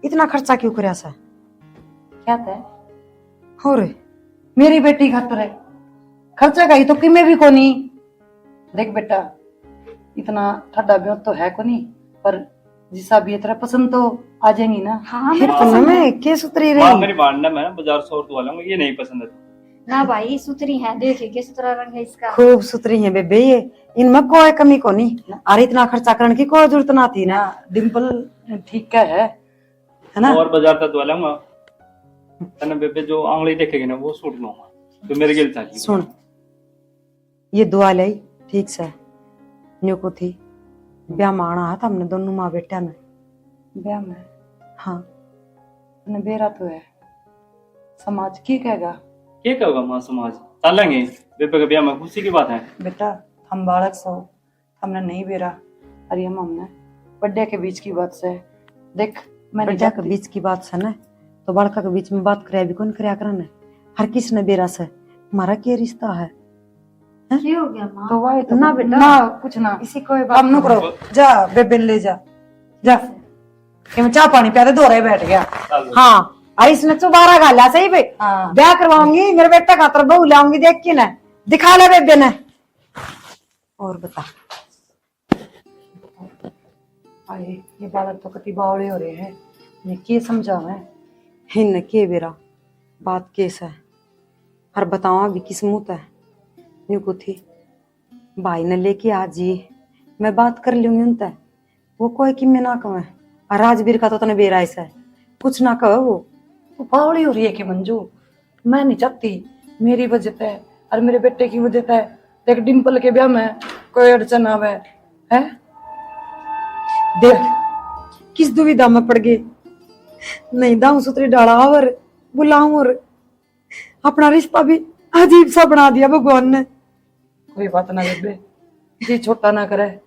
इतना खर्चा क्यों करया सा? क्या था हो रे मेरी बेटी खातर है खर्चा का ही तो किमें भी कोनी। देख बेटा इतना ठंडा ब्यों तो है कोनी, पर जिसा भी है तेरा पसंद तो आ जाएंगी ना। हाँ फिर मेरा तो पसंद है। मैं के सुतरी माँ रही। मेरी मानना मैं ना बाजार से और तो वाला ये नहीं पसंद है। ना भाई सुथरी है, देखिए क्या सुथरा रंग है इसका। खूब सुतरी है बेबे ये, इनमें कोई कमी को नहीं। अरे इतना खर्चा करने की कोई जरूरत ना थी ना। ना डिम्पल ठीक क्या है ना। और बाजार तक वाला तने बेबे जो आंगली देखेगी ना वो सूट लूंगा तो मेरे गिल चाहिए। सुन ये दुआ लाई ठीक से न्यू को थी ब्याह माना था हमने दोनों माँ बेटा ने। ब्याह में हाँ ने बेरा तो है, समाज की कहेगा। क्या कहोगा माँ समाज चलेंगे बेबे के ब्याह में खुशी की बात है। बेटा हम बालक सो हमने नहीं बेरा, अरे हमने बड्डे के बीच की बात से देख मैं नहीं बेटा के जानती। बीच की बात से ना तो बड़का के बीच में बात करे भी कौन करया करने। हर किस ने बेरा से हमारा क्या रिश्ता है? क्या हो गया माँ? तो वाई तो ना बेटा। ना कुछ ना इसी कोई बात काम न करो, जा बेबे ले जा जा कि मैं चाय पानी पिया दे दो रहे बैठ गया। चलो। हाँ अरे इसने चुबारा गाला सही बे। हाँ ब्याह करवाऊंगी मेरे बेटा खातर बहू लाऊंगी देख के ना दिखा ले बेबे ने। और बता आए ये बालक तो कति बावड़े हो रहे हैं, मैं क्या समझावे। हिन के बेरा बात केस है हर बतावा भी किस मुंह है न्यू को थी भाई ने लेके आ जी मैं बात कर लूंगी उनते वो कोई कि मैं ना कहे। और राजवीर का तो तने बेरा ऐसा है कुछ ना कहो वो। तो बावड़ी हो रही है कि मंजू, मैं नहीं चाहती मेरी वजह से और मेरे बेटे की वजह से देख डिम्पल के ब्याह में कोई अड़चन आवे है। देख किस दुविधा में पड़ गए। नहीं दाऊ सुतरी डाला और बुलाऊं और अपना रिश्ता भी अजीब सा बना दिया भगवान ने। कोई बात ना बेबे, जी छोटा ना करे,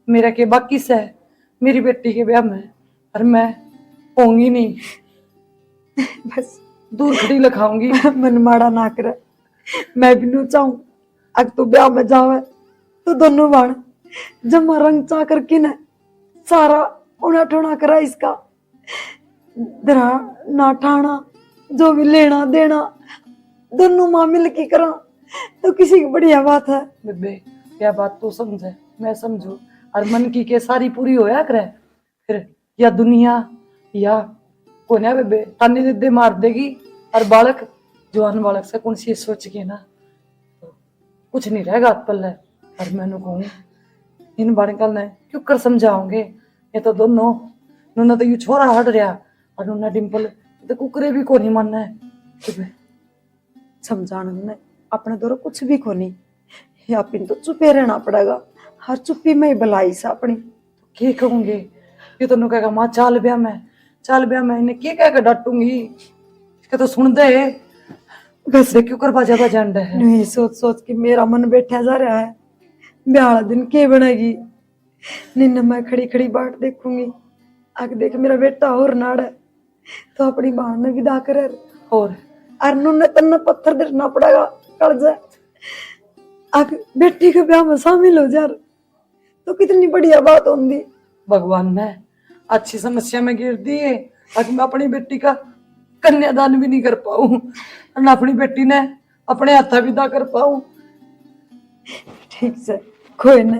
मेरा के बाकी से है मेरी बेटी के ब्याह में, और मैं होंगी नहीं, बस दूर खड़ी लखाऊंगी। मन माड़ा ना करे। मैं भी नू चाहूं अग तू ब्याह में जावे तो दोनों बाण जमा रंग चा करके न सारा उना ठोना करा इसका दरा ना ठाना जो भी लेना देना दोनों माँ मिल के करा तो किसी की बढ़िया बात है। बेबे क्या बात तू समझे मैं समझू, और मन की के सारी पूरी होया करे फिर या दुनिया या कौन है बेबे तानी दे मार देगी। और बालक जवान बालक से कौन सी सोच के ना तो कुछ नहीं रहेगा हाथ पल्ले। और मैंने कहूँ इन बालकल ने क्यों कर समझाओगे, ये तो दोनों नूना तो यू छोरा हट रहा और नूना डिम्पल तो कुकरे भी को नहीं मानना है बेबे। समझाने में अपने दौर कुछ भी को नहीं या पिन तो चुपे रहना पड़ेगा। हर चुप्पी में ही भलाई सा अपनी। क्या कहूंगे ये तो नु कहेगा माँ चाल ब्याह में इन्हें क्या कह कर डांटूंगी, इसका तो सुन दे बस क्यों कर बाजा बजांड है। नहीं सोच सोच के मेरा मन बैठा जा रहा है ब्याह वाला दिन के बनेगी। निन्न मैं खड़ी खड़ी बाट देखूंगी आग देख मेरा बेटा और नाड़ है तो अपनी बहन ने विदा करे और अरनू ने तन्ने पत्थर देखना पड़ेगा कल जाए आग बेटी के ब्याह में शामिल हो जा तो कितनी बढ़िया बात होंगी। भगवान ने अच्छी समस्या में गिर दी है, अब मैं अपनी बेटी का कन्यादान भी नहीं कर पाऊं और ना अपनी बेटी ने अपने हाथा विदा कर पाऊं। ठीक से कोई न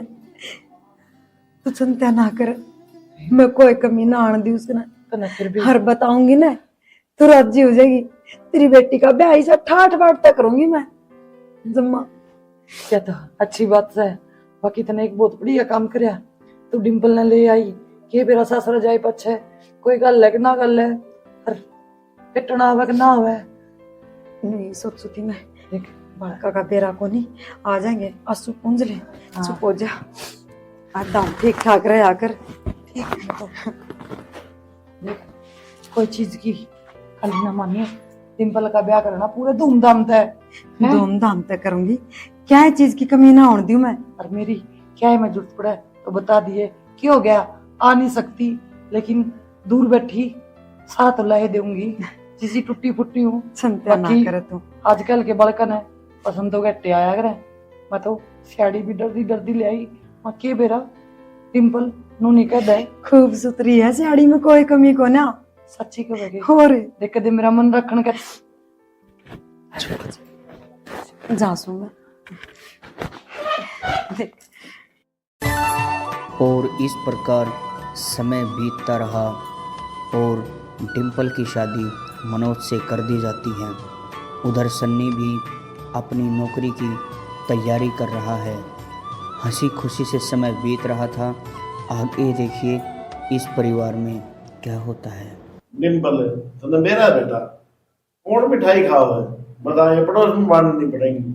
तू चिंता ना कर मैं कोई कमी ना आने दी उसने तो ना फिर भी हर बताऊंगी ना तो राजी हो जाएगी। तेरी बेटी का ब्याह ऐसा ठाठ बाट तक करूंगी मैं जम्मा। क्या था अच्छी बात है, बाकी तने एक बहुत बढ़िया काम करया तू डिम्पल ने ले आई के मेरा ससुर जाए पछे कोई गल है कि ना गल है और पिटना आवे कि ना आवे। नहीं सोचू थी मैं देख बड़का का बेरा को नहीं आ जाएंगे आंसू पूंज ले चुप हो जा दाम ठीक ठाक रहे आकर ठीक है तो देख कोई चीज की खाली ना मानिए, डिम्पल का ब्याह करना पूरे धूमधाम से है। धूमधाम तक करूंगी क्या है चीज की कमी ना होने दूं मैं। और मेरी क्या है मैं जरूरत पड़े तो बता दिए क्यों हो गया आ नहीं सकती लेकिन दूर बैठी साथ ला दूंगी जिसी टूटी फुटी हूँ। चिंता ना बाकी करे तू आजकल के बड़कन है पसंद तो गट्टे आया करे, मैं तो सियाड़ी भी डरदी डरदी ले आई मैं के बेरा डिम्पल नू नहीं कह दे। खूब सुथरी है साड़ी में कोई कमी को ना सच्ची क्यों बेगी और देख के दे मेरा मन रखने का जा सूंगा देख और इस प्रकार समय बीतता रहा और डिम्पल की शादी मनोज से कर दी जाती है। उधर सन्नी भी अपनी नौकरी की तैयारी कर रहा है। हंसी खुशी से समय बीत रहा था। आगे देखिए इस परिवार में क्या होता है। डिम्पल तने मेरा बेटा कौन मिठाई खाओ है बता, ये पड़ोस में बांटनी पड़ेगी।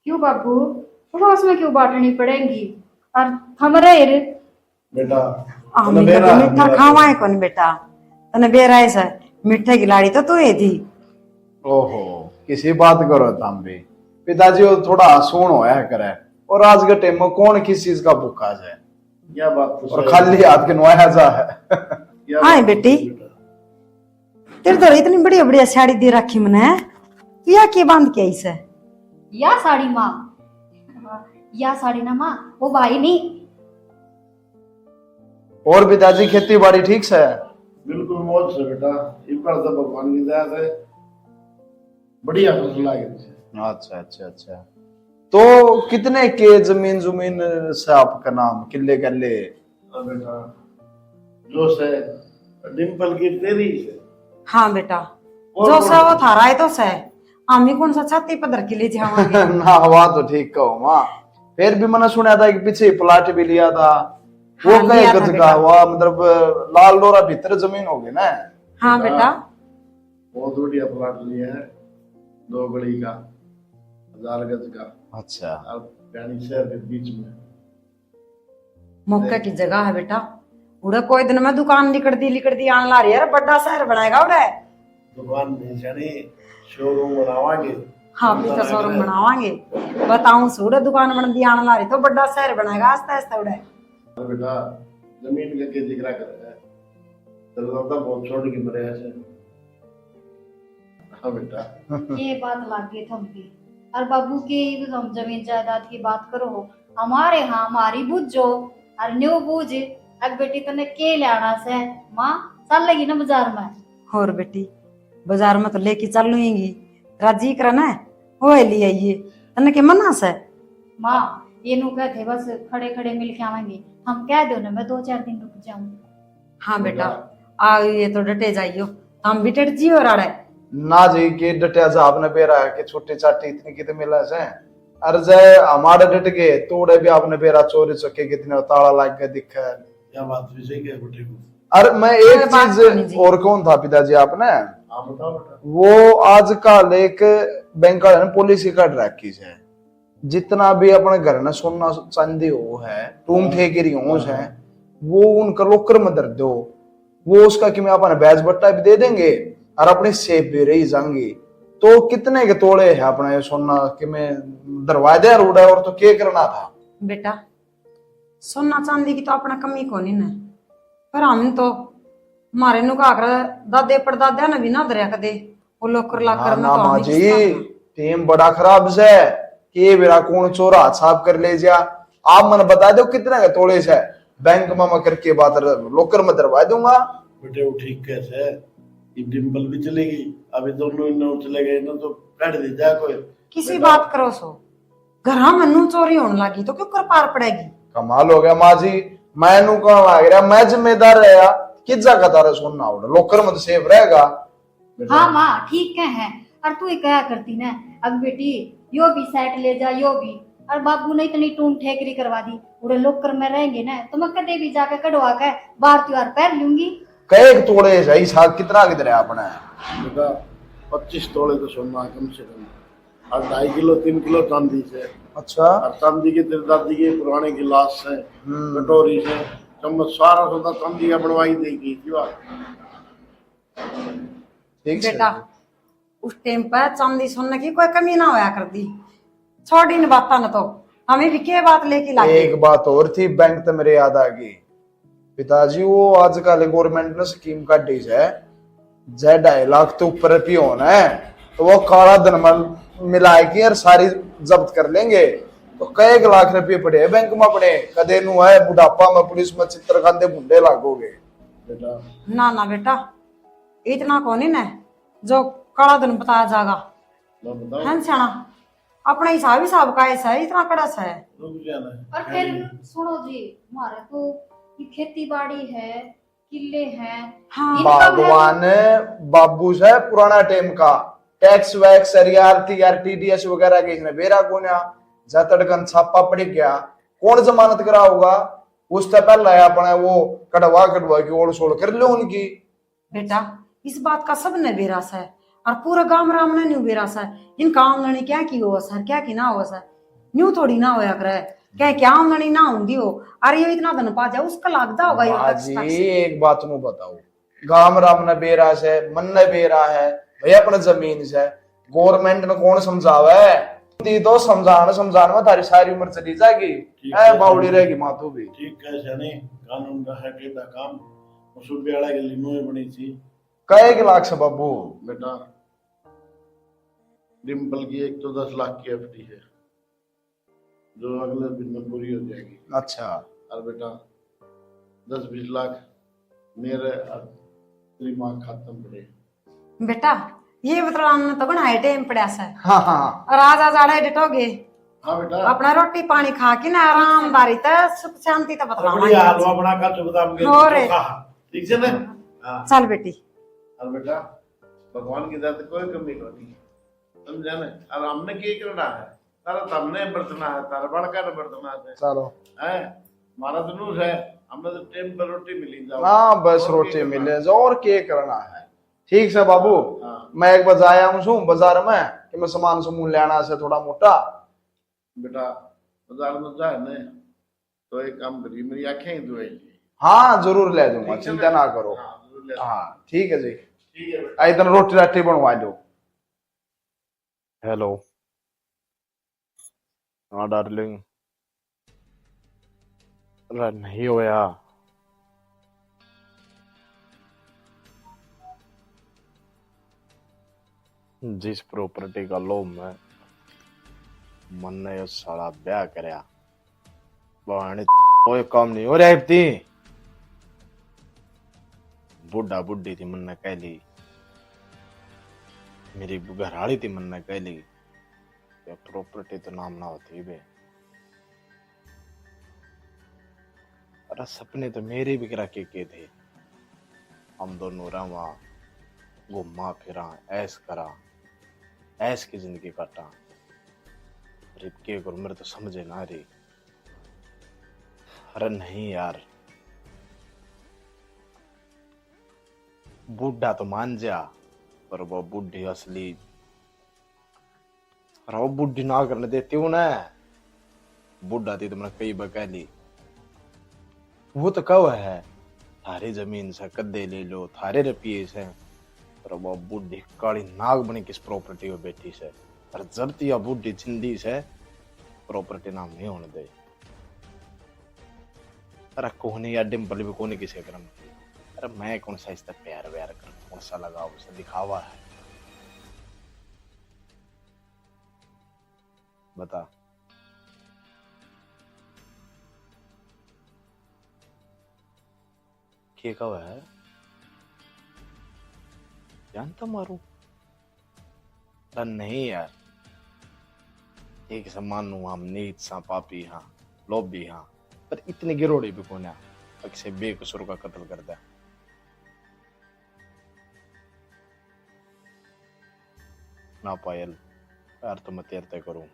क्यों बाबू, पड़ोस में क्यों बांटनी पड़ेंगी? और हमारे बेटा आमी तने कभी मीठा खावाए कौन बेटा, तने बेरा ऐसा मीठे की लाड़ी तो तू ही थी। ओहो किसी बात करो तम भी, पिताजी वो थोड़ा सुन होया करे और आज के टाइम में कौन किस चीज का भूखा है क्या बात तो और सही खाली हाथ के नुआया जा है। क्या हाँ बात बेटी। है बेटा। तेरे तो इतनी बढ़िया बढ़िया साड़ी दे रखी मैंने, तू या के बांध के आई से? या साड़ी माँ, या साड़ी ना माँ, वो भाई नहीं। और पिताजी खेती बाड़ी ठीक से है? बिल्कुल मौज से बेटा, इस बार तो भगवान की दया से बढ़िया फसल आ गई। अच्छा अच्छा अच्छा। तो कितने के जमीन जमीन से आपका नाम किले कल्ले? बेटा जो से डिम्पल की तेरी से हाँ बेटा, और जो कौन सा वो थारा है तो से आमी कौन सा छाती पदर के लिए जावांगे। ना वहाँ तो ठीक कहो माँ, फिर भी मैंने सुना था कि पीछे प्लाट भी लिया था वो हाँ, कहे लिया था गज बेटा। का हुआ, मतलब लाल लोरा भीतर जमीन होगी ना। हाँ बेटा, बहुत बढ़िया प्लाट लिया है, 2 गली का, 1000 गज का, अच्छा और प्यानी शहर के बीच में। मौके की जगह है बेटा। उड़ा कोई दिन में दुकान लिकड़ती आन ला रही है, बड़ा शहर बनाएगा उड़ा। दुकान नहीं जानी, शोरूम बनावांगे। हाँ बेटा, शोरूम बनावांगे। बताऊं सूड़ा दुकान बन दी आन ला रही तो बड़ा शहर बनाएगा आस्ते आस्ते उड़ा। अरे बेटा जमीन का के जिक्र कर रहा है, चलो तो बहुत छोड़ के मरे ऐसे। हाँ बेटा ये बात लागे थम भी। और बाबू की हम जमीन जायदाद की बात करो, हमारे यहाँ हमारी बुझो और न्यू बुझ। अब बेटी तने के लाना से माँ चल लगी ना बाजार में। और बेटी बाजार में तो लेके चल लूंगी, राजी करना है वो ले आइए तने के मना से। माँ ये नु कहते बस खड़े खड़े मिल के आवेंगे, हम कह दो ना मैं 2-4 दिन रुक जाऊं। हाँ बेटा आ ये तो डटे जाइयो, हम भी डट जी और आड़े ना जी के डटिया जा आपने बेरा है कि छोटी चाटी इतनी कितने मिला से। अरे जय हमारे डट गए तोड़े भी आपने बेरा चोरी चक्के कितने ताला लग गया दिखा। क्या बात विजय के बेटे को? अरे मैं अरे एक बात सुनी चीज जी। और कौन था पिताजी आपने, हाँ बताओ बेटा। वो आज कल एक बैंक वाले ने पॉलिसी काट रखी है, जितना भी अपने घर में सोना चांदी हो है टूम ठेकेरी हो है वो उनका लोकर में दर दो, वो उसका कि मैं अपने बैज बट्टा भी दे देंगे और अपनी सेफ भी रही जाएंगी। तो कितने के तोड़े है अपना ये सोना कि मैं दरवाजा रूढ़ा और तो क्या करना था। बेटा सोना चांदी की तो अपना कमी को नहीं ना, पर हम तो हमारे नु का दादे परदादे ने भी ना दरिया कदे वो लोकर लाकर में ना तो माँ हम जी टीम बड़ा खराब से के मेरा कौन चोरा हाथ साफ कर ले जा। आप मैंने बता दो कितने के तोड़े से, बैंक में मैं करके बात लोकर में दरवा दूंगा। बेटे वो ठीक कैसे है, ये डिम्पल भी चलेगी, अभी दोनों इन चले गए ना तो काट दे जा कोई। किसी बात करो सो घर हम मनु चोरी होने लगी तो क्यों कर पार पड़ेगी। कमाल हो गया माँ जी, मैं नू कहा लग रहा मैं जिम्मेदार रहा किस जगह तारा सुनना उड़ा लोकर में तो सेफ रहेगा। हाँ माँ ठीक है। और तू ही क्या करती ना, अब बेटी यो भी सेट ले जा यो भी, और बाबू ने इतनी टूम ठेकरी करवा दी, उड़े लोकर में रहेंगे ना तो मैं कदे भी जाके कढ़वा के बार त्योहार पहन लूंगी। कई तोड़े सही साथ कितना किधर है अपने? बेटा 25 तोले तो सोना है कम से कम, और 2.5 किलो 3 किलो चांदी से, अच्छा और चांदी के तेरे दादी के पुराने गिलास से, कटोरी से, चम्मच सारा सौदा चांदी का बनवाई देगी की बात। ठीक है बेटा उस टाइम पर चांदी सोने की कोई कमी ना होया कर दी, छोड़ इन बातों न तो हमें भी के बात लेके लागे। एक बात और थी बैंक तो मेरे याद आ गई पिताजी, वो आजकल गवर्नमेंट ने स्कीम काटी है जय 2.5 लाख तो ऊपर भी होना है तो वो काला धन में मिला के और सारी जब्त कर लेंगे। तो कई लाख रुपये पड़े हैं बैंक में पड़े, कदे नु है बुढ़ापा में पुलिस में चित्र खाते भुंडे लागोगे। बेटा ना ना बेटा इतना कौन है ना जो कड़ा दिन बताया जाएगा। लो बताओ। है सियाना अपना हिसाब का ऐसा है, इतना कड़ा सा है। रुक जाना है। और फिर सुनो जी, हमारे तो ये खेती बाड़ी है, किले हैं, हाँ भगवान बाबू से पुराना टाइम का टैक्स वैक्स टीडीएस वगैरह के इसने बेरा कोन्या जतड़कन छापा पड़ गया, कौन जमानत करा होगा। उससे पहले अपने वो कड़वा की ओर सोड़ कर लो उनकी। बेटा इस बात का सब ने बेरास है और पूरा गांव राम ने न्यू बेरास है। इनका आमदनी क्या की हो सर, क्या की ना हो सर, न्यू थोड़ी ना होया करे, क्या आमदनी ना होंगी हो। अरे ये इतना धन पा जाए उसका लागदा होगा ये टैक्स बाजी टैक्स। एक बात मुझे बताओ, गांव राम ने बेरास है, मन ने बेरा है भैया अपने जमीन से, गवर्नमेंट ने कौन समझावे। दी तो समझाने में तारी सारी उम्र चली जाएगी, ऐ बावड़ी रहेगी मातू भी। ठीक है जाने कानून का है के काम उस बेड़ा के लिए नोए बनी थी। कई के लाख से बाबू। बेटा डिम्पल की एक तो 10 लाख की एफडी है जो अगले दिन में पूरी हो जाएगी। अच्छा और बेटा 10-20 लाख मेरे और तेरी माँ खाते में पड़े। बेटा ये बतलाना तो बनाए टाइम पड़ा सा हाँ हाँ और आज आड़े डटोगे हाँ बेटा अपना रोटी पानी खा के ना आरामदारी ते सुख शांति ते बढ़िया बतलाना। हलवा बना कर चुपचाप के हो रे। खा। ठीक है ना। हाँ चल बेटी और बेटा भगवान की जात कोई कमी नहीं समझा ना। और हमने क्या करना है तारा तमने बरतना है, तारा बड़का ने बरतना है। चलो है हमारा धनुष है, हमने तो टाइम पर रोटी मिली जाओ। हाँ बस और रोटी क्या करना मिले है? जो और क्या करना है। ठीक से बाबू हाँ मैं एक बार आया हूँ बाजार में कि मैं सामान समून लेना से थोड़ा मोटा। बेटा बाजार में जाए ना तो एक काम करिए मेरी आंखें ही धोई। हाँ जरूर ले दूंगा, ठीक है चिंता ना? ना करो। हाँ जरूर ले। हाँ ठीक है जी, ठीक है बेटा। इधर रोटी राटी बनवा दो। हेलो। हाँ डार्लिंग, अरे नहीं होया। जिस प्रॉपर्टी का लोभ में मन ने सारा ब्याह करया बहाने कोई काम नहीं हो रहा है। बुढ़ा बुढ़ी थी मन ने कह ली, मेरी घरवाली थी मन ने कह ली प्रॉपर्टी तो नाम ना होती बे। अरे सपने तो मेरे भी करा के थे, हम दोनों रवा घूमा फिरा ऐश करा, ऐश की जिंदगी काटा। अरे के करूं मेरे तो समझे ना रही। अरे नहीं यार, बूढ़ा तो मान जा पर वो बुढ़ी असली, अरे वो बुढ़ी ना करने देती हूँ ना। बुढ़ा थी तो मैंने कई बार कह ली, वो तो कब है थारी जमीन से कद्दे ले लो, थारे रुपये से। पर वो बुढ़ी काली नाग बनी किस प्रॉपर्टी में बैठी से। और जब तक यह बुढ़ी जिंदी से प्रॉपर्टी नाम नहीं होने दे। अरे कोहनी या डिम्पल भी कोनी किसे करम। अरे मैं कौन सा इससे प्यार व्यार कर, कौन सा लगाव उसे दिखावा है बता। के कब है जानता मारू। अरे नहीं यार, एक समान हम नीच सा पापी हाँ, लोभी हाँ, पर इतनी गिरोड़ी भी कौन है अक्सर बेकसूर का कत्ल कर दे। ना पायल यार तो मैं तेरते करूं।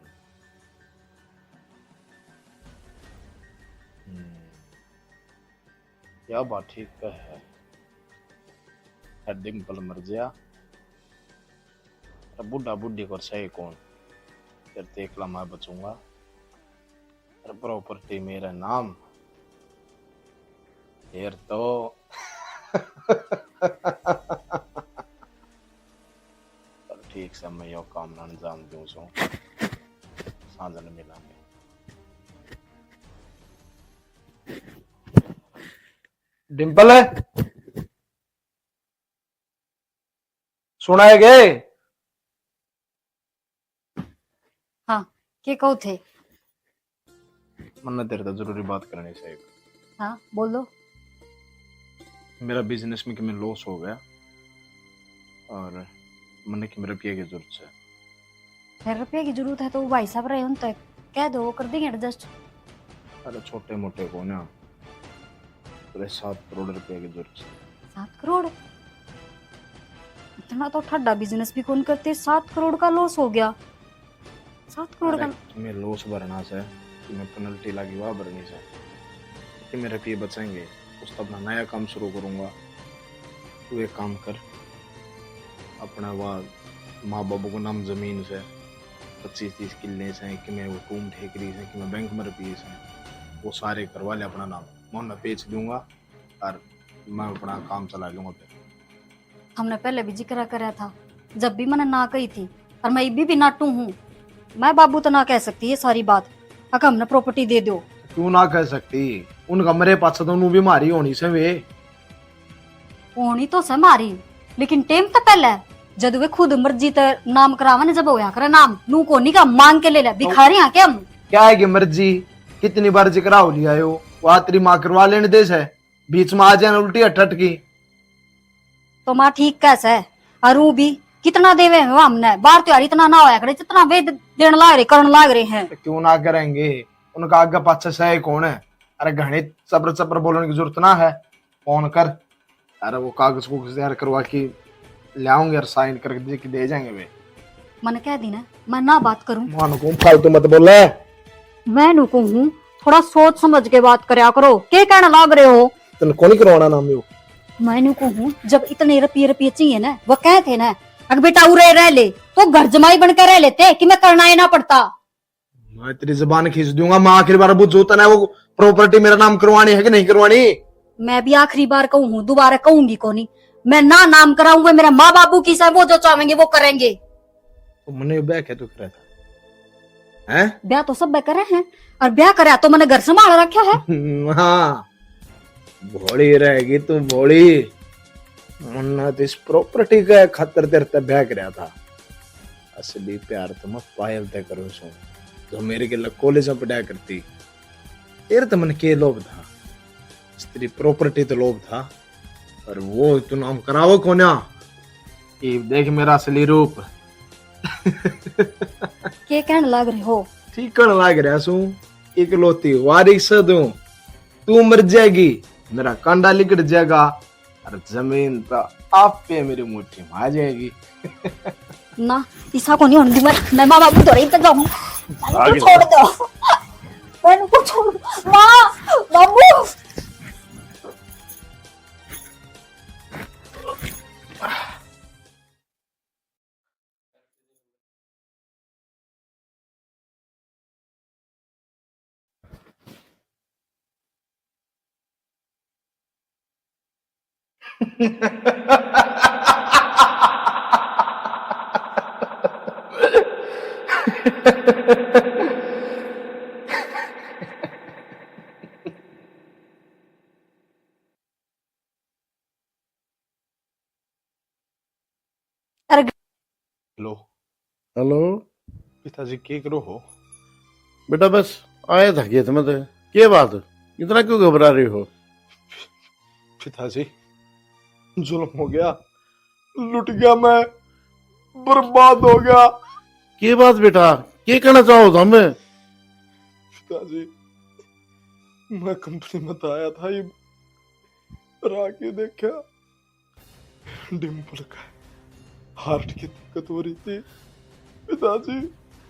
क्या बात ठीक है। डिम्पल मर गया, बुढ़ा बुढ़ी को सही कौन, फिर देखला मैं बचूंगा। प्रॉपर्टी मेरा नाम फिर तो ठीक से मैं यो काम ना अंजाम दूं सो साँझन मिलांगे। डिम्पल सुनाए गए। हाँ के कहो थे। मन्ना तेरे तो जरूरी बात करनी चाहिए। हाँ बोलो। मेरा बिजनेस में कि मैं लॉस हो गया और मन की रुपये की जरूरत है। फिर रुपये की जरूरत है तो वो भाई साहब रहे उन तक कह दो, वो कर देंगे एडजस्ट। अरे छोटे मोटे को ना पूरे 7 करोड़ रुपए की जरूरत है। 7 करोड़? इतना तो ठड्डा बिजनेस भी कौन करते, 7 करोड़ का लॉस हो गया। 7 करोड़ का? तुम्हें लॉस भरना से, तुम्हें पेनल्टी लगी वह भरनी से, कि मेरे रुपये बचेंगे उस तब अपना नया काम शुरू करूंगा। तू एक काम कर, अपना वह माँ बाबू को नाम जमीन से 25-30 किले से, कि मैं वो टूम ठेकरी से, कि मैं बैंक में रुपये से, वो सारे करवा ले अपना नाम, मैं उन्हें बेच दूंगा और मैं अपना काम चला लूंगा। फिर हमने पहले भी जिक्र करा था, जब भी मैंने ना कही थी, और मैं अभी भी नाटू हूँ। मैं बाबू तो ना कह सकती है सारी बात, अगर हमने प्रॉपर्टी दे दो। क्यों ना कह सकती, उनका मेरे पास तो उन्होंने बीमारी होनी से वे होनी तो से मारी, लेकिन टेम तो पहले है, जब वे खुद मर्जी ते नाम करावा ने, जब होया करे नाम नू को नहीं का मांग के ले ले, भिखारी हैं क्या हम? क्या है कि मर्जी कितनी बार जिक्र हो लिया हो, वह तेरी माँ करवा लेने दे से, बीच में आ जाए उल्टी अटट की। तो माँ ठीक कैसे है, और वो भी कितना देवे हैं हमने, बाहर त्योहार इतना ना होया करे जितना वे देने लाग रहे, करने लाग रहे हैं। तो क्यों ना करेंगे, उनका आगे पाछे से कौन है। अरे घने चबर चबर बोलने की जरूरत ना है, फोन कर, अरे वो कागज को तैयार करवा के ले आऊंगे और साइन करके दे जाएंगे वे। मैंने कह दी ना, मैं ना बात करूं। मानो को फालतू मत बोले। मैं नुकू हूँ, थोड़ा सोच समझ के बात करया करो, क्या कहना लाग रहे हो? तेन कौन करवाना नाम यो? मैं नुकू हूँ, जब इतने रुपये चाहिए ना, वो कहे थे ना, अगर बेटा उरे रह ले तो घर जमाई बनकर रह लेते, कि मैं करना ही ना पड़ता। मैं तेरी जुबान खींच दूंगा, मैं आखिरी बार बुझोता ना, वो प्रॉपर्टी मेरा नाम करवानी है कि नहीं करवानी? मैं भी आखिरी बार कहूँ, दोबारा कहूंगी को नहीं, मैं ना नाम कराऊंगा, मेरे माँ बाबू की सब वो जो चाहेंगे वो करेंगे। तो मैंने ब्याह क्या तो करा था हैं? ब्याह तो सब करे हैं, और ब्याह कराया तो मैंने घर संभाल रखा है। हाँ भोली रहेगी तू भोली, मुन्ना तो इस प्रॉपर्टी का खातर तेरे ते ब्याह कराया था। असली प्यार तो मैं पायल तय करो सो, जो मेरे के कॉलेज में पढ़ाया करती, तेरे तो मन के लोभ था, तेरी प्रॉपर्टी तो लोभ था, पर वो तू नाम करावो कोना, ये देख मेरा असली रूप। के कहने लग रहे हो? ठीक कर लाग रहा सू, इकलौती वारिस दूं, तू मर जाएगी, मेरा कांडा लिकट जाएगा, और जमीन तो आप पे मेरी मुट्ठी में आ जाएगी। ना ऐसा को नहीं होने दूंगा, मैं माँ बाबू तो रही तक जाऊँ, छोड़ दो, मैंने को छोड़ दो, माँ बाबू। हेलो हेलो पिताजी क्या करो हो? बेटा बस आया था खेत में, तो क्या बात, इतना क्यों घबरा रही हो? पिताजी जुल्म हो गया, लुट गया मैं, बर्बाद हो गया। क्या बात बेटा, क्या कहना चाहो तुम? पिताजी मैं कंपनी में तो आया था, ये आके देखा डिम्पल का हार्ट की दिक्कत हो रही थी पिताजी,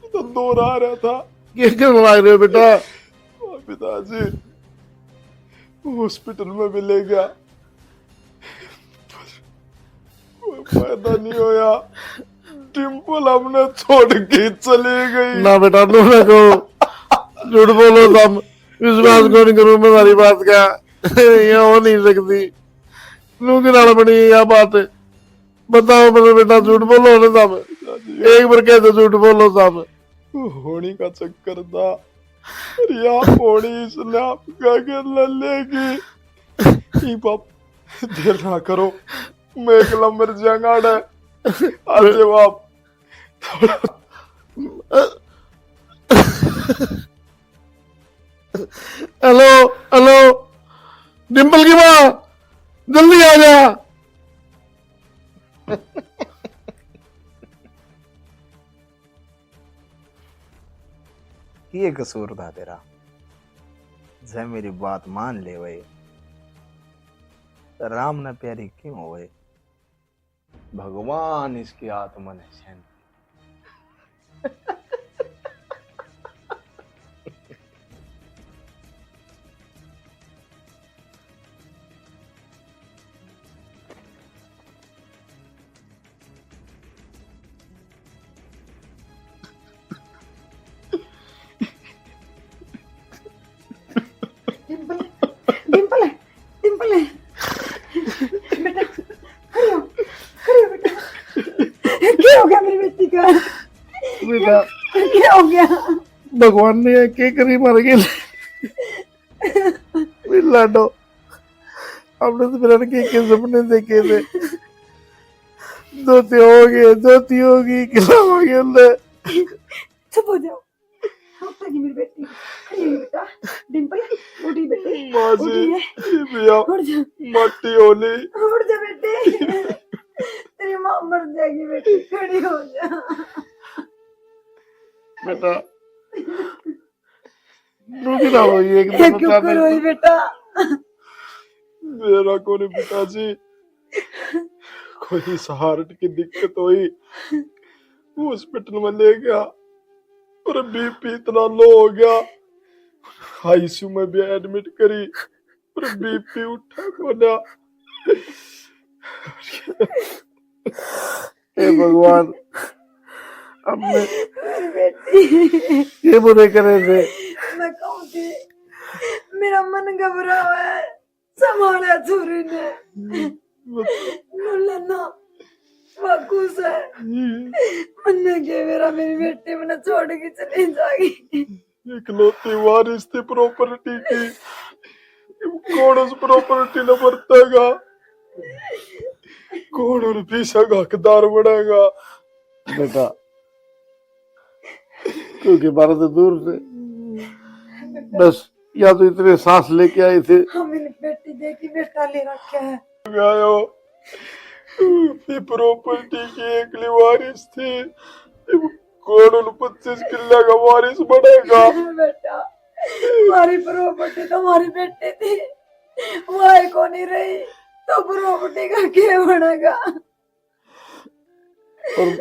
तो दौर आ रहा था। क्या कहने लग रहे हो बेटा? और पिताजी हॉस्पिटल में भी ले गया, कोई फायदा नहीं होया, डिम्पल हमने छोड़ के चले गई। ना बेटा नो ना कहो, झूठ बोलो तुम, विश्वास कौन करूं मैं तुम्हारी बात का, ये हो नहीं सकती, नू की नाल बनी यह बात, बताओ मेरे बेटा, झूठ बोलो ना तुम, एक बार कैसे झूठ बोलो तुम? होनी का चक्कर था, रिया होनी इसने आपका के लेगी। बाप देर ना करो, मैं अकेला मर जाऊंगा ना, आज आप हेलो हेलो डिम्पल की माँ, जल्दी आ जा। ये कसूर था तेरा। जब मेरी बात मान ले वे तो राम न प्यारी क्यों होए? भगवान इसकी आत्मा ने शांति। डिम्पल डिम्पल डिम्पल बेटा खड़ी हो बेटा। क्या हो गया मेरी बेटी का? बेटा क्या हो गया? भगवान ने के करी मर गए लाडो। हमने तो मेरा के सपने देखे थे, धोती होगी किला हो गया। चुप हो जाओ। उठ गई मेरी बेटी। खड़ी हो बेटा। डिम्पल उठी बेटी। माँ उठी है। भैया उठ जा। मट्टी होली। उठ जा बेटी। तेरी माँ मर जाएगी बेटी। खड़ी हो जा। बेटा रोगी ना हो ये एकदम क्यों करोई बेटा? मेरा कोने पिताजी कोई सहारट की दिक्कत हुई, हॉस्पिटल में ले गया और बीपी इतना लो हो गया, आईसीयू में भी एडमिट करी और बीपी उठा बोला। हे भगवान, हमने मेरी बेटी। ये बुरे करे थे। मैं कहूँ थी मेरा मन घबरा हुआ है। संभाला छोरी ने लेना वाकुस है। मन्ने के मेरा मेरी बेटी मैंने छोड़ के चली जाएगी। इकलौती वारिस थी प्रॉपर्टी की, कौन उस प्रॉपर्टी न बरतेगा, कौन उन पीछा का हकदार बनेगा? बेटा क्योंकि भारत से दूर से बस या तो इतने सांस लेके आए थे। हाँ मेरी बेटी देखी बेटा ले रखा है। गायो ये प्रॉपर्टी की एकली वारिस थी, कौन उन 25 किल्ला का वारिस बनेगा? बेटा हमारी प्रॉपर्टी तो हमारी बेटी थी, वह को नहीं रही तो प्रॉपर्टी का क्या बनेगा? और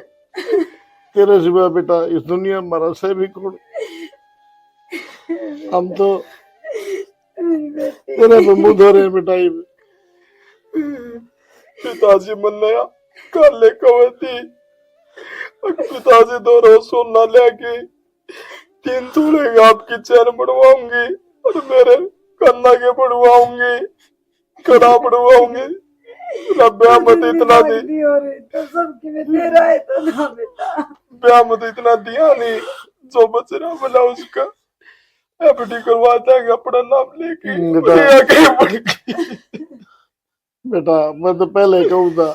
तेरे सिवा बेटा इस दुनिया में हमारा से भी कौन? हम तो मेरी बेटी तेरे पे मुंह धो रहे हैं बेटा। ये पिताजी मन नया काले कवती पिताजी दो रोज सोना लेके 3 तोले की आपकी चैन बढ़वाऊंगी और मेरे कन्ना के बढ़वाऊंगी, कड़ा बढ़वाऊंगी। ब्याह मत इतना दी, हो रही तो सबकी में तेरा है तो ना बेटा। ब्याह मत इतना दिया नहीं, जो बच रहा बोला उसका एफडी करवा देंगे अपना नाम लेके। बेटा मैं तो पहले कहूँ था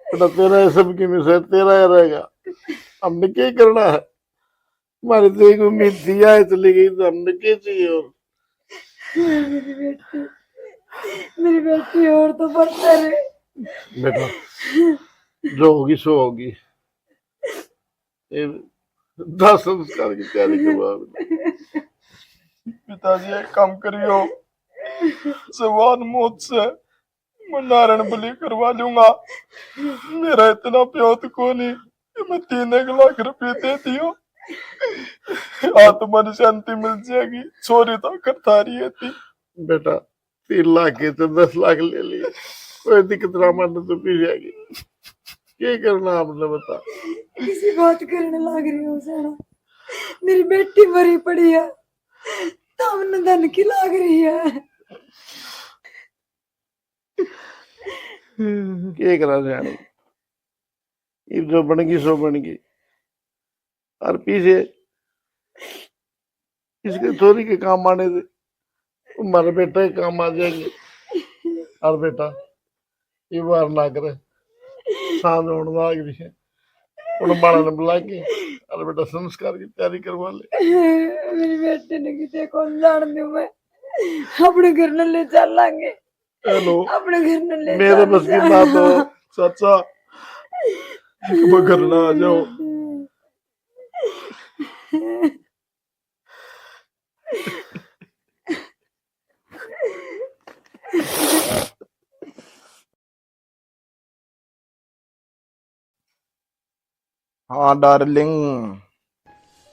बेटा तेरा सब की मिसाल तेरा ही रहेगा, हमने क्या करना है? हमारी तो एक उम्मीद थी आए चली गई तो हमने क्या चाहिए? और मेरी बेटी और तो बढ़ता रहे। बेटा जो होगी सो होगी। दाह संस्कार की तैयारी करवा। पिताजी एक काम करियो, जवान मौत से मैं नारायण बलि करवा लूंगा। मेरा इतना प्योत को नहीं कि मैं 3 लाख रुपए दे दियो, आत्मा ने शांति मिल जाएगी। चोरी तो करता रही थी। बेटा 3 लाख के तो 10 लाख ले लिए, कोई दिक्कत ना मानने तो पी जाएगी। क्या करना आपने बता? किसी बात करने लग रही हो सारा। मेरी बेटी मरी पड़ी है, तामने धन की लाग रही है। क्या करा जाने, ये जो बनेगी सो बनेगी। और पीछे इसके चोरी के काम आने थे, हमारे बेटे के काम आ जाएंगे। और बेटा ये बार ना करे, सांझ होने लग रही है, उन बाड़ा ने बुला के और बेटा संस्कार की तैयारी करवा ले। मेरी बेटी ने किसी कौन जान दू मैं, अपने घर न ले चलेंगे। हेलो, अपने घर न ले मेरे बस की बात हो चाचा, घर ना आ जाओ। हाँ डार्लिंग,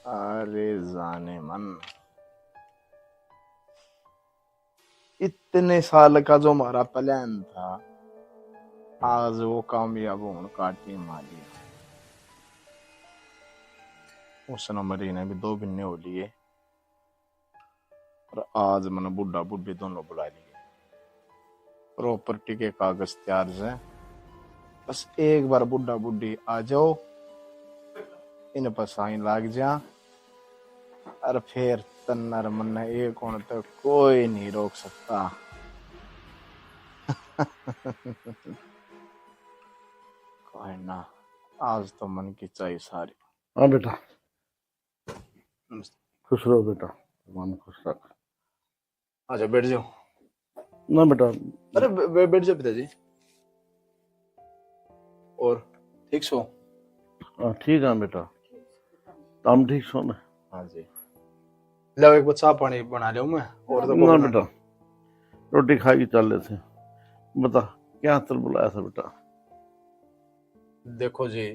अरे जाने मन, इतने साल का जो हमारा प्लान था आज वो कामयाब होने का टीम आ गया। उस नंबर ने भी 2 महीने हो लिए और आज मैंने बुढ़ा बुढ़ी दोनों बुला लिए। प्रॉपर्टी के कागज तैयार है, बस एक बार बुढ़ा बुढ़ी आ जाओ, इन पर साइन लाग जा और फिर तन्नर मन एक होने तक कोई नहीं रोक सकता। कोई ना, आज तो मन की चाहिए सारी। हाँ बेटा, खुश रहो बेटा, मन खुश रख। अच्छा बैठ जाओ। ना बेटा, अरे बैठ जाओ पिताजी। और ठीक सो? हाँ ठीक है बेटा, तुम ठीक सो ना? हाँ जी। लो एक बार चाय पानी बना लिया मैं। और तो ना बेटा, रोटी खा के चल रहे थे। बता क्या हाथ बुलाया था बेटा? देखो जी,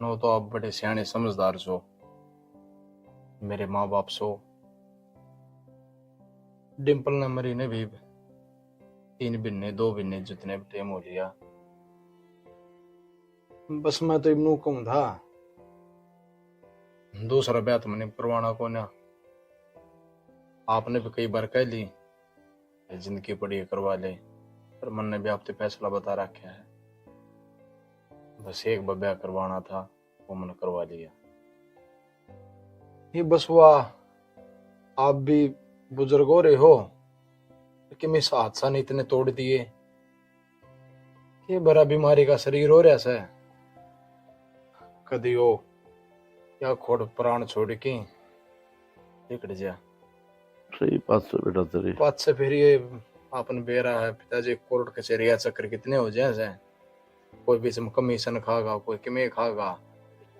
नो तो आप बड़े सियाने समझदार सो, मेरे माँ बाप सो। डिम्पल ने मरी ने भी 3 महीने 2 महीने जितने भी टाइम हो लिया। बस मैं तो इब्नू कहूं था, दूसरा ब्याह तो मैंने करवाना को ना। आपने भी कई बार कह ली जिंदगी पड़ी करवा ले, पर मन ने भी आपसे फैसला बता रखा है। बस एक बार ब्याह करवाना था, वो मैंने करवा लिया। ये बस हुआ, आप भी बुजुर्ग हो रहे हो कि मैं हादसा ने इतने तोड़ दिए, ये बड़ा बीमारी का शरीर हो रहा है। कदी हो या खोड़ प्राण छोड़ के निकल जा। सही बात से बेटा तेरी। बात से फिर ये आपने बेरा है पिताजी, कोर्ट कचहरिया चक्कर कितने हो जाए, कोई बीच में कमीशन खागा, कोई किमे खागा,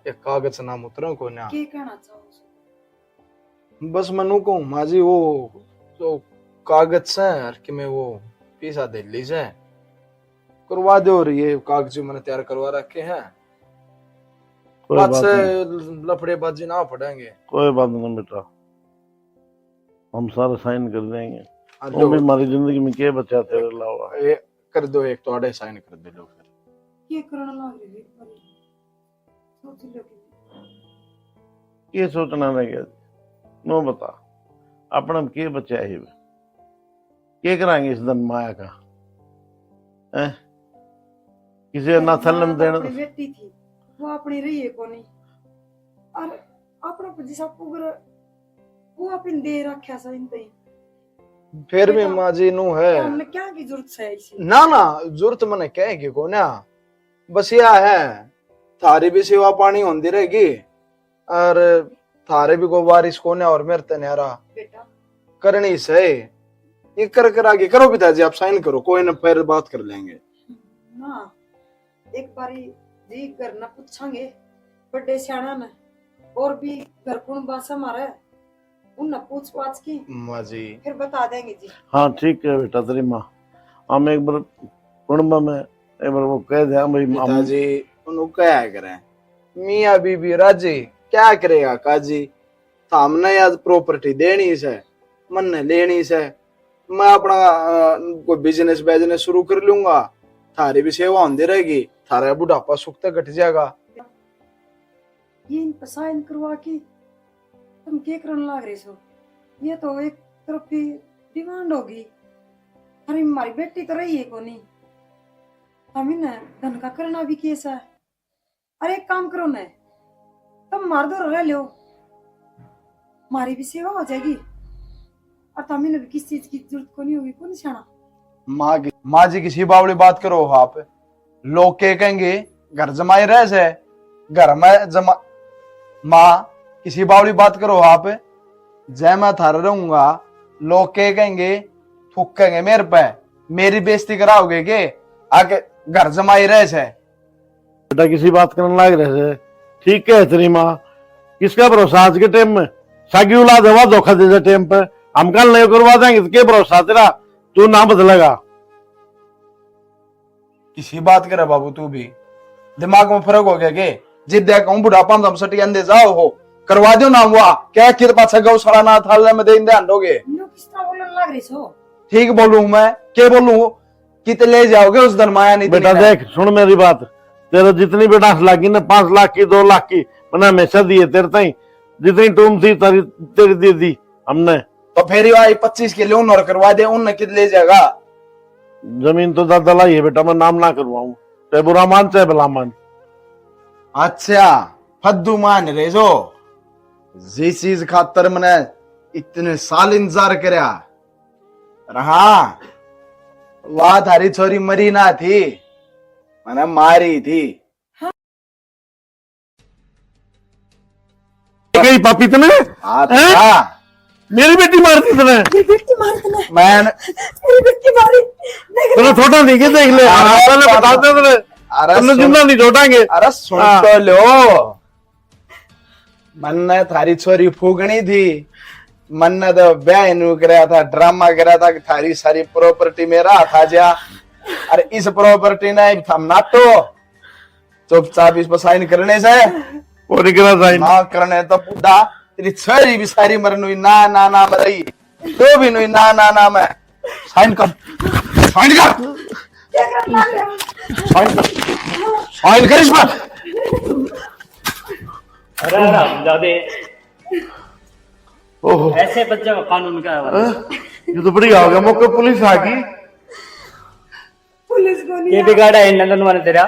एक कागज नाम उतरा को ना। क्या कहना चाहो? बस मनु को माँ जी वो जो कागज से कि मैं वो पैसा दे ली से करवा दो, और ये कागज मैंने तैयार करवा रखे हैं। कोई बात बात से नहीं, लफड़ेबाजी ना पड़ेंगे। कोई बात नहीं बेटा, हम सारे साइन कर देंगे। हाँ, वो भी हमारी जिंदगी में क्या बचा तेरे अलावा? कर दो, एक तो आड़े साइन कर दे लो। फिर ये करना लग रही है, सोच लो कि ये सोचना नहीं गया नो बता, अपना के बचा है, के कराएंगे इस दिन माया का? हैं? किसी ना थलन देना। अपनी बेटी थी, वो अपनी रही है को नहीं, और अपना जिसा पुगर वो अपन दे रखा सा इन तई। फिर भी माँ जी नू है, हमने क्या की जरूरत है इसी? ना ना जरूरत मैंने कहेगी को ना, बस यह है थारी भी सेवा पानी होती रहेगी और थारे भी को बारिश को ना, और मेरे तन्यारा बेटा करनी से ये कर आगे करो पिताजी, आप साइन करो, कोई ना फिर बात कर लेंगे ना। एक बारी जी करना पूछांगे बड़े सियाणा ने, और भी घर कौन बासा मारा है उन पूछ पाछ की माँ जी। फिर बता देंगे जी। हाँ ठीक है बेटा तेरी माँ, हम एक बार कुंडबा में एक बार वो कह दे भाई पिताजी उन्होंने क्या करें, मियाँ बीबी राजी क्या करेगा काजी, सामने आज प्रॉपर्टी देनी से, मन ने लेनी से, मैं अपना कोई बिजनेस शुरू कर लूंगा, थारी भी सेवा होती रहेगी, थारा बुढ़ापा सुख तक घट जाएगा। ये इन पसाइन करवा की तुम क्या करने लग रहे हो? ये तो एक तरफ की डिमांड होगी, अरे हमारी बेटी तो रही है को नहीं, हम इन धन का करना भी कैसा है। अरे एक काम करो ना, तुम मार दो रह लो, हमारी भी सेवा हो जाएगी और तमिन भी किस चीज की जरूरत को नहीं होगी। कौन सियाना माँ जी किसी बावली बात करो आप, लोग क्या कहेंगे घर जमाई रह से, घर में जमा। माँ किसी बावली बात करो आप, जय मैं थारा रहूंगा, लोग क्या कहेंगे, थूकेंगे मेरे पे, मेरी बेइज्जती कराओगे के आके घर जमाई रह से। बेटा किसी बात करने लग रहे थे, ठीक है तेरी माँ, किसका भरोसा आज के टाइम में? सागी औलाद है, वह धोखा दे दे टाइम पर। हम कल नहीं करवा देंगे तो क्या भरोसा तेरा, तू ना बदलेगा। किसी बात करे बाबू, तू भी दिमाग में फर्क हो गया के? जिद्द कहूं बुढ़ापा में सटी अंदे जाओ हो, करवा दो ना हुआ क्या कि पाछा गौशाला ना थाल में दे ध्यान दोगे। किस तरह बोलने लग रही सो? ठीक बोलूं मैं, क्या बोलूं? कितने ले जाओगे उस दिन माया नहीं बेटा देख सुन मेरी बात, तेरे जितनी बेटा लागी ना 5 लाख की 2 लाख की मैंने हमेशा दी है तेरे ताई, जितनी टूम थी तेरी दे दी हमने। तो फिर आई 25 के लोन और करवा दे, उन कितने ले जाएगा? जमीन तो दादा लाई है बेटा, मैं नाम ना करवाऊं, चाहे बुरा मान चाहे भला मान। अच्छा फद्दू मान रहे जो, जी चीज खातर मैंने इतने साल इंतजार करया रहा, वाह थारी छोरी मरी ना थी, मैंने मारी थी। गई पापी तने अच्छा मेरी बेटी मारती तने, मेरी बेटी मारी तूने, मैं मेरी बेटी मारी। देख तने छोटा नहीं के देख ले, पहले बता दे तने, तुमने जिंदा नहीं छोड़ांगे। अरे सुन तो लो, मन्ने थारी छोरी फूकनी थी, मन्ने तो ब्याह नु कराया था, ड्रामा कराया था कि थारी सारी प्रॉपर्टी मेरा था जा। अरे इस प्रॉपर्टी ने हम नाटो चुपचाप इस पर साइन करने से, वो निकला साइन ना करने तो बुढ़ा तेरी छोरी भी सारी मरनु ना ना ना मरई, तो भी नहीं ना ना ना मैं साइन कर, साइन कर, साइन कर, साइन कर इस पर। अरे हरामजादे, ओहो ऐसे बच्चे का कानून क्या है? ये तो बढ़िया हो गया, मौके पुलिस आ गई। पुलिस को नहीं ये बिगाड़ा है नंदन वाले तेरा।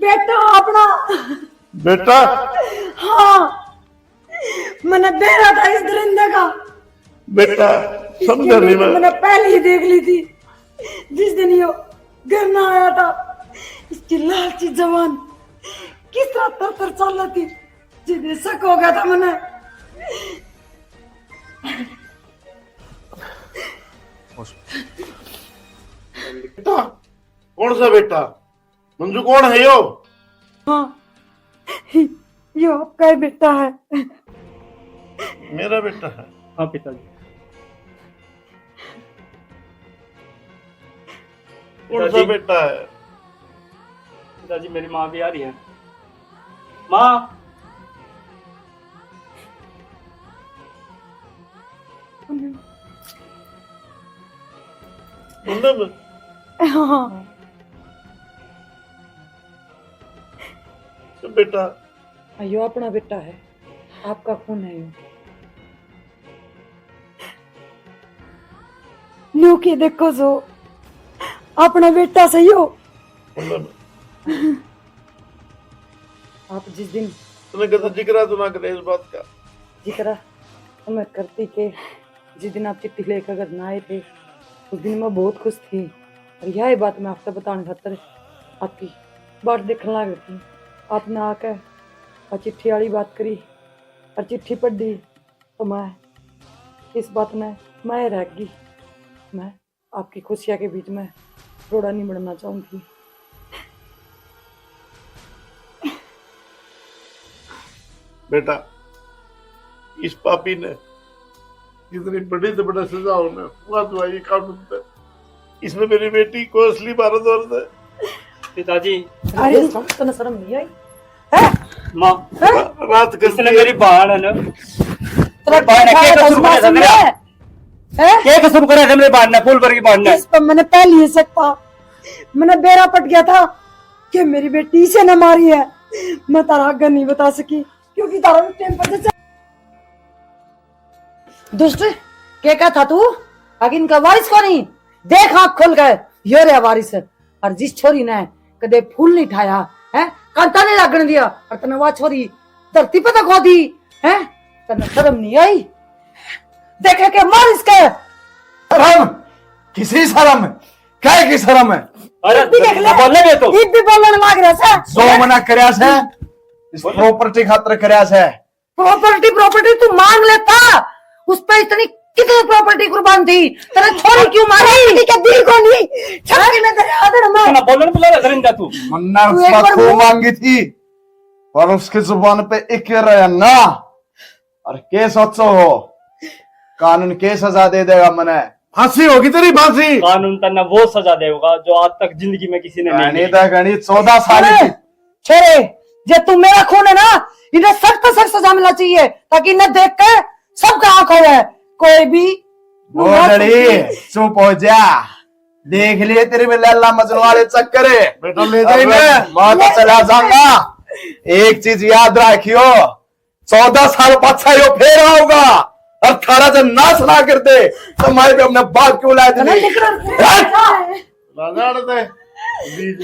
बेटा अपना। बेटा हाँ मैंने बेरा था इस दरिंदे का, बेटा समझा नहीं मैं। मैंने पहले ही देख ली थी जिस दिन यो घर ना आया था। इसकी लालची जवान किस तरह तर तर चल रही थी, जिन्हें शक हो गया था मैंने। बेटा कौन सा बेटा? मंजू कौन है यो? हाँ यो आपका ही बेटा है। मेरा बेटा है। हाँ पिताजी। कौन सा बेटा है? पिताजी मेरी माँ भी आ रही है। माँ हाँ तो बेटा यो अपना बेटा है, आपका खून है यो। न्यू के देखो जो अपना बेटा सही हो। आप जिस दिन तूने कहा जिक्र तो ना करे इस बात का। जिक्र तो मैं करती के जिस दिन आप चिट्ठी लेकर घर ना आए थे उस दिन मैं बहुत खुश थी, और यही बात मैं आपसे बताने खातर आपकी बात देखने लग थी। आपने आकर और चिट्ठी वाली बात करी और चिट्ठी पढ़ दी तो मैं इस बात में मैं रह गई। मैं आपकी खुशियाँ के बीच में रोड़ा नहीं बढ़ना चाहूँगी। बेटा इस पापी ने जितनी बड़ी से बड़ा सजा होना हुआ तो ये कानून पे, इसने मेरी बेटी को असली भारत वर्ष है। पिताजी अरे तो शर्म नहीं आई? माँ रात कर इसने मेरी बहन है ना, तेरा बहन है, क्या कसूर करे था मेरा? है क्या कसूर करे था मेरे बहन ने? फूल भर की बहन ने। इस पर मैंने पहले ही सकता, मैंने बेरा पट गया था कि मेरी बेटी इसे न मारी है। मैं तारा आगे नहीं बता सकी क्योंकि तारा टाइम पर दुष्ट क्या कहा था तू? आगे इनका वारिस कौन नहीं? देख आँख खोल कर, यो रे वारिस। और जिस छोरी ने कदे फूल नहीं ठाया है, कांटा नहीं लगने दिया, और तने वह छोरी धरती पे तक दी है, तने शर्म नहीं आई? देखे के मार इसके। शर्म किसी शर्म है? क्या की शर्म है? अरे देख ले। बोलने दे तो। ईद भी बोलने लग रहा है। जो मना करया से इस प्रॉपर्टी खातिर करया से। प्रॉपर्टी तू मांग लेता, उस पर इतनी कितनी प्रॉपर्टी कुर्बान थी, तेरे छोरी क्यों मारी? के दिल को नहीं छक्के में तेरे आदर में ना बोलने बुला रहा दरिंदा तू। मन्ना तू एक उसका बार खूब बोल। मांगी थी और उसकी जुबान पे एक रहा ना, और के सोचो हो कानून के सजा दे देगा मने? फांसी होगी तेरी, फांसी। कानून तन्ने वो सजा देगा जो आज तक जिंदगी में किसी ने नहीं गणित दी। है गणित 14 साल की। छेरे जे तू मेरा खून है ना, इन्हें सख्त से सख्त सजा मिलना चाहिए ताकि इन्हें देख के सबका आंख हो है। कोई भी ओ लड़ी चुप हो जा, देख लिए तेरे में लैला मजनू वाले चक्कर है। बेटा ले जाइए। मैं तो चला जाऊंगा। एक चीज याद रखियो, 14 साल पछा यो फिर आऊंगा और थारा जब ना सुना करते तो मैं भी अपने बाप क्यों लाए थे? राजा दे बीज।